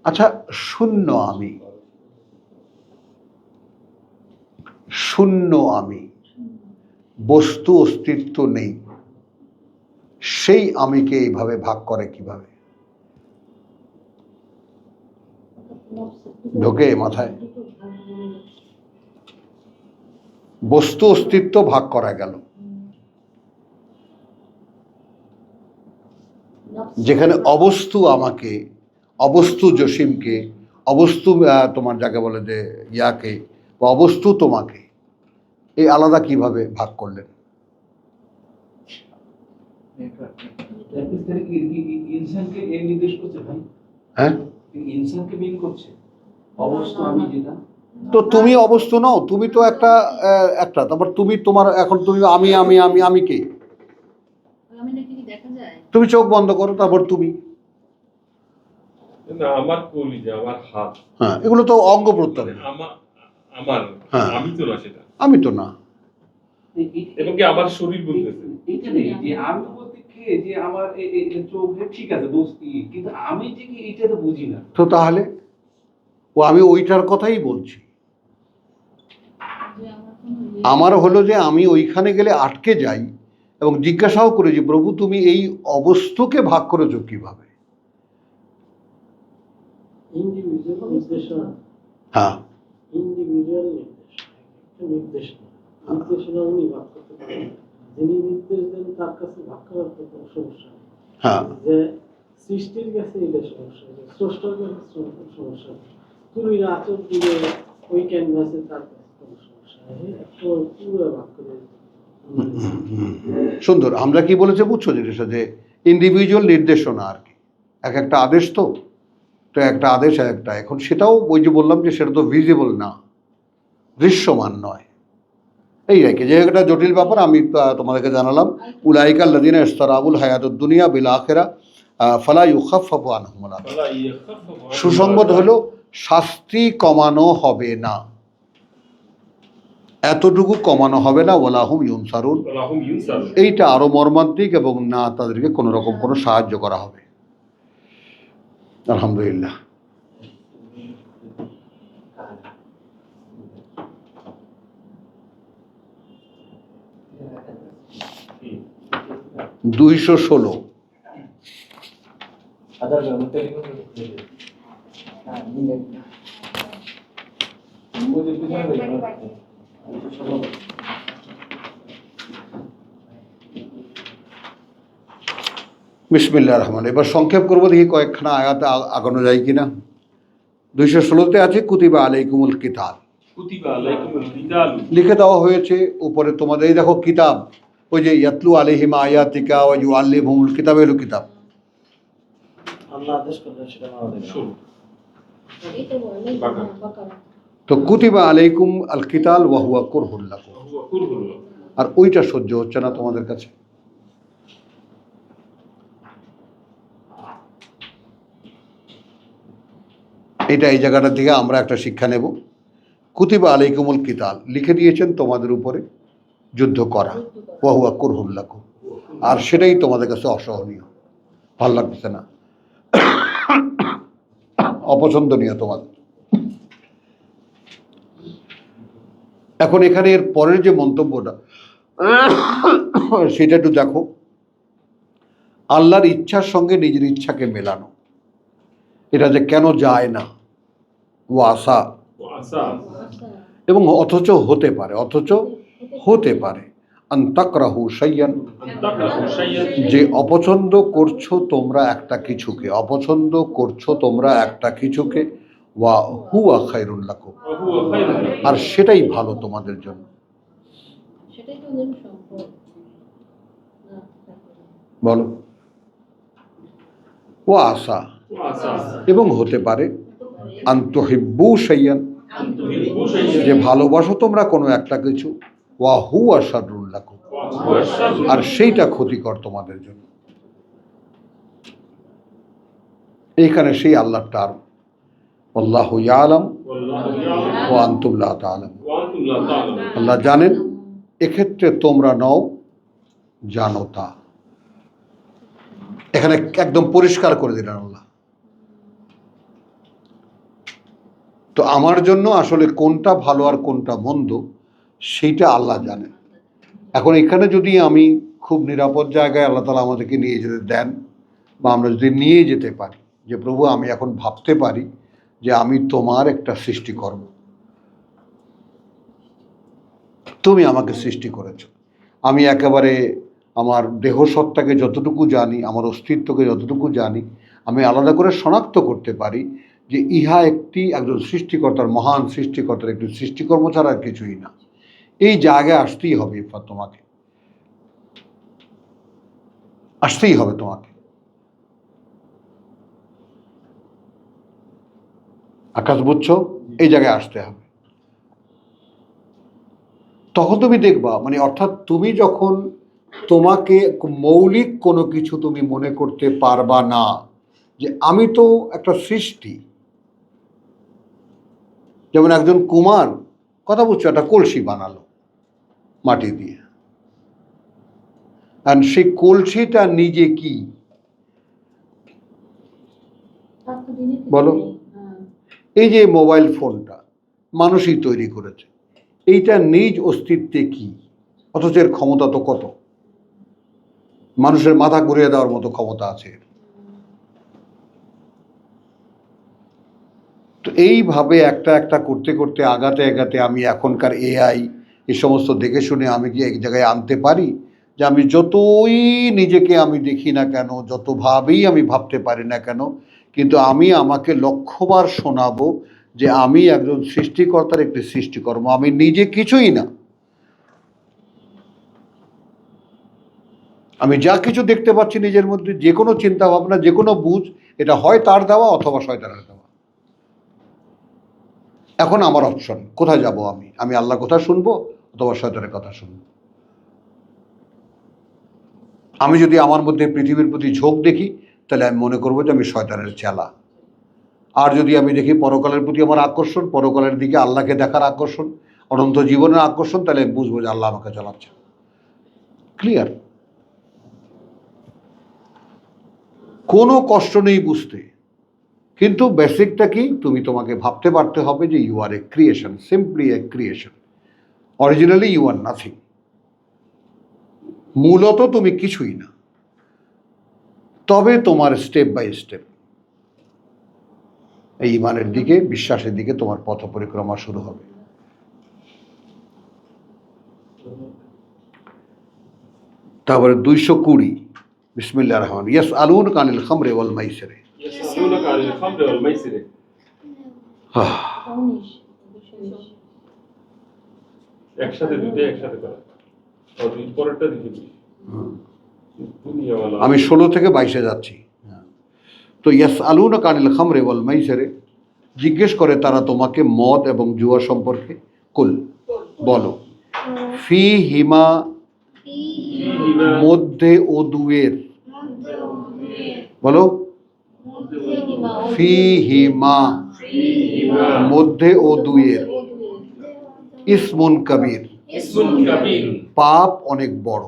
আচ্ছা, শূন্য আমি, শূন্য আমি, বস্তু অস্তিত্ব নেই, সেই আমিকে এইভাবে ভাগ করে কিভাবে? ঢোকে মাথায়? বস্তু অস্তিত্ব ভাগ করা গেল, যেখানে অবস্তু আমাকে, অবস্তু জসিমকে, অবস্তু তোমার যাকে বলে যে ইয়াকে, বা অবস্তু তোমাকে, এই আলাদা কিভাবে ভাগ করলেন? ইনসানকে এ নির্দেশ করছে ভাই, হ্যাঁ, ইনসানকে মিন করছে অবস্থা আমি যেটা। তো তুমি অবস্তু নাও, তুমি তো একটা একটা, তারপর তুমি তোমার, এখন তুমি আমি আমি আমি আমি কে? আমি নাকি দেখা যায় তুমি চোখ বন্ধ করো, তারপর তুমি। না, আমার কলিজা, আমার হাত, হ্যাঁ, এগুলো তো অঙ্গ প্রত্যঙ্গ। আমার আমার হ্যাঁ। আমি তো না সেটা, আমি তো না। এবং কি আমার শরীর বলতেছে এটা নেই যে আমি বলতে কি যে আমার চোখে ঠিক আছে বুঝছি, কিন্তু আমি যে কি এটা তো বুঝি না। তো তাহলে ও আমি ওইটার কথাই বলছি। যে আমার কোনো আমার হলো যে আমি ওইখানে গেলে আটকে যাই এবং জিজ্ঞাসাও করি যে প্রভু তুমি এই অবস্থাকে ভাগ করেছো কিভাবে? ইন্ডিভিজুয়াল নির্দেশনা, হ্যাঁ, ইন্ডিভিজুয়াল নির্দেশনা, নির্দেশনা উনি ভাগ করতে পারেন না। যিনি নির্দেশ দেন তার কাছে ভাগ করার তো কোনো সমস্যা নেই। হ্যাঁ, যে সৃষ্টির কাছে এটা সমস্যা, যে স্রষ্টার কাছে সমস্যা নেই। তুমি আচর দিলে ওই ক্যানভাসে তার কাছে কোনো সমস্যা নেই। একটা পুরো ভাগ করে সুন্দর। আমরা কি বলেছে বুঝছো জিনিসটা, যে ইন্ডিভিজুয়াল নির্দেশনা আর কি, এক একটা আদেশ, তো তো একটা আদেশ একটা, এখন সেটাও ওই যে বললাম যে সেটা তো ভিজিবল না, দৃশ্যমান নয়। এই আর কি, যে একটা জটিল ব্যাপার। আমি তোমাদেরকে জানালাম, উলাইকা আল্লাযীনা ইশতারাউল হায়াতুদ দুনিয়া বিল আখিরা ফালা ইউখাফফাফু আনহুমুল আযাব। আল্লাহ ইয়াখাফফু সুসংবাদ হলো শাস্তি কমানো হবে না। এতটুকু কমানো হবে না, ওয়ালাহুম ইউনসারুন। ওয়ালাহুম ইউনসারুন। এইটা আরো মর্মান্তিক, এবং না তাদেরকে কোনো রকম কোনো সাহায্য করা হবে। আলহামদুলিল্লাহ। হুম। 216। বিসমিল্লাহির রহমান। এবার সংক্ষেপ করবো, দেখি কয়েকখানা আয়াতে আগানো যায় কিনা। 216-তে আছে কুতিবা আলাইকুমুল কিতাল। কুতিবা আলাইকুমুল কিতাল। লিখে দেওয়া হয়েছে উপরে তোমাদের, এই দেখো কিতাব, ওই যে ইয়াতলু আলাইহিম আয়াতিকা ওয়া ইউআল্লিমুহুমুল কিতাব, এলো কিতাব। আল্লাহ আদেশ করলেন সেটা মানা দেবে না। শোন। এই তো বলেন বাকারা। তো কুতিবা আলাইকুম আল কিতাল ওয়া হুয়া কুরহুল লাকুম, হুয়া কুরহুল। আর ওইটা সহ্য হচ্ছে না তোমাদের কাছে। এটা এই জায়গাটা থেকে আমরা একটা শিক্ষা নেব। কুতিবা আলাইকুমুল কিতাল, লিখে দিয়েছেন তোমাদের উপরে যুদ্ধ করা, ওয়া হুয়া কুরহুল লাকুম, আর সেটাই তোমাদের কাছে অসহনীয়, ভাল লাগতেছে না, অপছন্দনীয় তোমাদের। এখন এখানে এর পরের যে মন্তব্যটা সেটা একটু দেখো। আল্লাহর ইচ্ছার সঙ্গে নিজের ইচ্ছাকে মেলানো, এটা যে কেন যায় না, ও আশা, আশা। এবং অথচ হতে পারে, অথচ হতে পারে। আনতাকরাহু শাইয়ান, তাকরাহু শাইয়ান। যে অপছন্দ করছো তোমরা একটা কিছুকে, অপছন্দ করছো তোমরা একটা কিছুকে, ওয়া হুয়া খায়রুল লাকুম, ওয়া হুয়া খায়রুন লাকুম। আর সেটাই ভালো তোমাদের জন্য। সেটাই তো ওদের সম্পদ। বলো। ও আশা, ওয়া আশা। এবং হতে পারে আনতুহিব্বু শাইয়ান, আনতুহিব্বু শাইয়ান। যে ভালোবাসো তোমরা কোনো একটা কিছু, ওয়া হুয়া শাররুল লাকুম, ওয়া হুয়া শাররুন। আর সেইটা ক্ষতিকর তোমাদের জন্য। এইখানে সেই আল্লাহর টার্ম, আল্লাহু ইয়ালাম ওয়াল্লাহু ইয়ালাম ওয়া আনতুম লা তা'লামুন, ওয়া আনতুম লা তা'লামুন। আল্লাহ জানেন, এক্ষেত্রে তোমরা নও জানোতা। এখানে একদম পরিষ্কার করে দিলেন আল্লাহ। তো আমার জন্য আসলে কোনটা ভালো আর কোনটা মন্দ সেইটা আল্লাহ জানেন। এখন এখানে যদি আমি খুব নিরাপদ জায়গায় আল্লাহ তাআলা আমাদেরকে নিয়ে যেতে দেন, বা আমরা যদি নিয়ে যেতে পারি যে প্রভু আমি এখন ভাবতে পারি যে আমি তোমার একটা সৃষ্টিকর্ম, তুমি আমাকে সৃষ্টি করেছো, আমি একেবারে আমার দেহ সত্তাকে যতটুকু জানি, আমার অস্তিত্বকে যতটুকু জানি, আমি আলাদা করে শনাক্ত করতে পারি যে ইহা একজন সৃষ্টিকর্তার, মহান সৃষ্টিকর্তার একটি সৃষ্টিকর্ম ছাড়া আর কিছুই না। এই জায়গায় আসতেই হবে, তোমাকে আসতেই হবে, তোমাকে আকাশ বুঝছো, এই জায়গায় আসতে হবে। তখন তুমি দেখবা, মানে অর্থাৎ তুমি যখন তোমাকে মৌলিক কোনো কিছু তুমি মনে করতে পারবা না যে আমি তো একটা সৃষ্টি। যেমন একজন কুমার, কথা বুঝছো, একটা কলসি বানালো মাটি দিয়ে, আর সেই কলসিটা নিজে কি বলো? এই যে মোবাইল ফোনটা মানুষই তৈরি করেছে, এইটা নিজ অস্তিত্বে কি, অথচ এর ক্ষমতা তো কত, মানুষের মাথা ঘুরিয়ে দেওয়ার মতো ক্ষমতা আছে। তো এইভাবে একটা একটা করতে করতে আগাতে আগাতে আমি এখনকার এআই এই সমস্ত দেখে শুনে আমি কি এক জায়গায় আনতে পারি যে আমি যতই নিজেকে আমি দেখি না কেন, যতভাবেই আমি ভাবতে পারি না কেন, কিন্তু আমি আমাকে লক্ষবার শোনাবো যে আমি একজন সৃষ্টিকর্তার একটি সৃষ্টিকর্ম, আমি নিজে কিছুই না। আমি যা কিছু দেখতে পাচ্ছি নিজের মধ্যে, যে কোনো চিন্তা ভাবনা, যে কোনো বুঝ, এটা হয় তার দেওয়া অথবা শয়তানের দেওয়া। এখন আমার অপশন, কোথায় যাব আমি আল্লাহর কথা শুনবো অথবা শয়তানের কথা শুনবো। আমি যদি আমার মধ্যে পৃথিবীর প্রতি ঝোঁক দেখি, তাহলে আমি মনে করবো যে আমি শয়তানের চেলা। আর যদি আমি দেখি পরকালের প্রতি আমার আকর্ষণ, পরকালের দিকে আল্লাহকে দেখার আকর্ষণ, অনন্ত জীবনের আকর্ষণ, তাহলে বুঝবো যে আল্লাহ আমাকে চালাচ্ছে। ক্লিয়ার? কোনো কষ্ট নেই বুঝতে, কিন্তু বেসিকটা কি, তোমাকে ভাবতে পারতে হবে যে you are a creation, simply a creation. Originally you are nothing. মূলত তুমি কিছুই না। তবে তোমার স্টেপ বাই স্টেপ এই ইমানের দিকে, বিশ্বাসের দিকে তোমার পথ পরিক্রমা শুরু হবে। তারপরে 220, বিসমিল্লাহির রহমানির রহিম। ইয়াসআলুনাকা আনিল খামরি ওয়াল মাইসিরি। ইয়াসআলুনাকা আনিল খামরি ওয়াল মাইসিরি। একসাথে দুইটাই একসাথে করা। আর দুই পরেরটা দেখি দুনিয়াওয়ালা। আমি 16 থেকে 22-এ যাচ্ছি। তো ইয়াসআলুনাকা আনিল খামরি ওয়াল মাইসিরি, জিজ্ঞেস করে তারা তোমাকে মদ এবং জুয়া সম্পর্কে। কুল, বলো, ফীহিমা, মধ্যে ও দুয়ের, বলো, ফীহিমা, মধ্যে ও দুয়ের, ইসমুন কবির, ইসমুন কাবীর। পাপ অনেক বড়।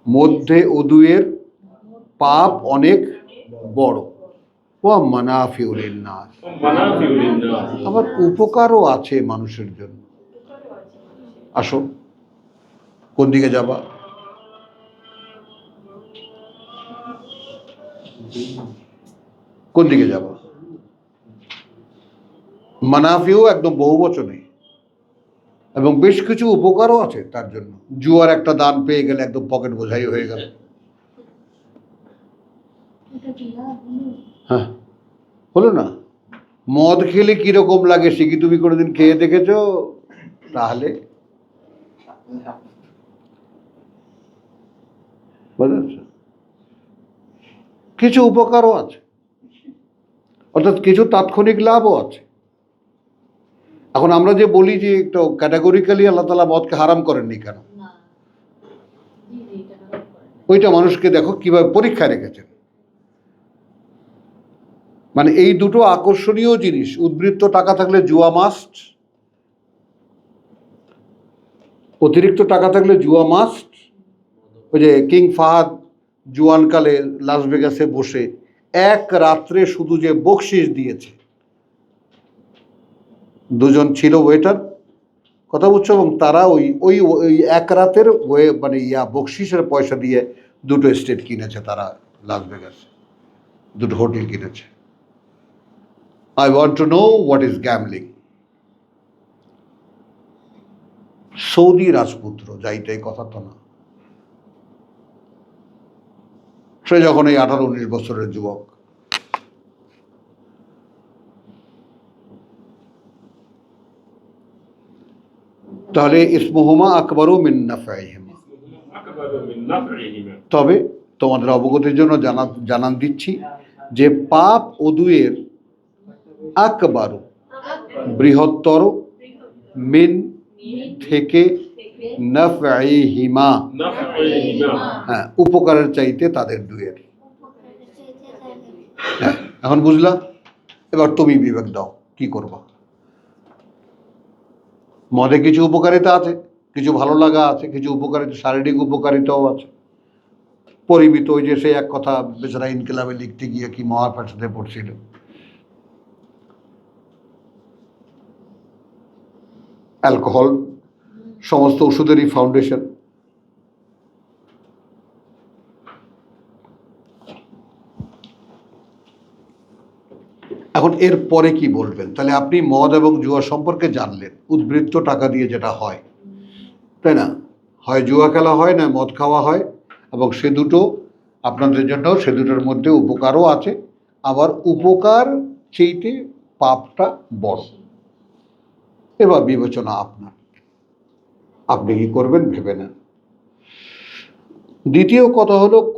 মধ্যে ও দুয়ের, পাপ অনেক বড়। ওয়া মানাফিউ লিন্নাস, মানাফিউ লিন্নাস। আবার উপকারও আছে মানুষের জন্য। আসো, কোন দিকে যাবা? কোন দিকে যাবা? মানাফিউ একদম বহু বচনে, এবং বেশ কিছু উপকারও আছে তার জন্য। জুয়ার একটা দান পেয়ে গেলে একদম পকেট বোঝাই হয়ে গেল। হ্যাঁ, হলো না? মদ খেলে কিরকম লাগে সে কি তুমি কোনোদিন খেয়ে দেখেছো? তাহলে বুঝেছ? কিছু উপকারও আছে, অর্থাৎ কিছু তাৎক্ষণিক লাভও আছে। এখন আমরা যে বলি যে একটু ক্যাটাগরিক্যালি আল্লাহ তাআলা মদকে হারাম করেননি কেন, ওইটা মানুষকে দেখো কিভাবে পরীক্ষা রেখেছেন। মানে এই দুটো আকর্ষণীয় জিনিস। উদ্বৃত্ত টাকা থাকলে জুয়া মাস্ট, অতিরিক্ত টাকা থাকলে জুয়া মাস্ট। ওই যে কিং ফাহাদ জুয়ানকালে লাস ভেগাসে বসে এক রাত্রে শুধু যে বকশিস দিয়েছে, দুজন ছিল ওয়েটার, কথা বুঝছো, এবং তারা ওই ওই ওই এক রাতের মানে বকশিসের পয়সা দিয়ে দুটো স্টেট কিনেছে তারা লাস ভেগাসে, দুটো হোটেল কিনেছে। I want to know what is gambling. Saudi রাজপুত্র, যাইটাই কথা তো না। সে যখন এই 18-19 বছরের যুবক, তাহলে ইসমুহুমা আকবারু মিন নাফঈহিমা। আকবারু মিন নাফঈহিমা। তবে তোমাদের অবগতির জন্য জানান দিচ্ছি যে পাপ ও দুয়ের আকবারু, বৃহত্তর, মিন, থেকে, নাফঈহিমা, নাফঈহিমা। হ্যাঁ, উপকারের চাইতে তাদের দুয়ের। হ্যাঁ, এখন বুঝলা? এবার তুমি বিবেক দাও, কি করবা? মদে কিছু উপকারিতা আছে, কিছু ভালো লাগা আছে, কিছু উপকারিতা, শারীরিক উপকারিতাও আছে। পরিমিত, ওই যে সে এক কথা বেচারা ইনকিলাবে লিখতে গিয়ে কি মহাফাসাদে পড়ছিল। অ্যালকোহল সমস্ত ওষুধেরই ফাউন্ডেশন। এখন এর পরে কি বলবেন? তাহলে আপনি মদ এবং জুয়া সম্পর্কে জানলেন, উদ্বৃত্ত টাকা দিয়ে যেটা হয়, তাই না? হয় জুয়া খেলা হয়, না মদ খাওয়া হয়, এবং সে দুটো আপনাদের জন্য, সে দুটোর মধ্যে উপকারও আছে, আবার উপকার চেয়েতে পাপটা বড়। এবার বিবেচনা আপনার, আপনি কি করবেন ভেবে নেন। দ্বিতীয় কথা হলো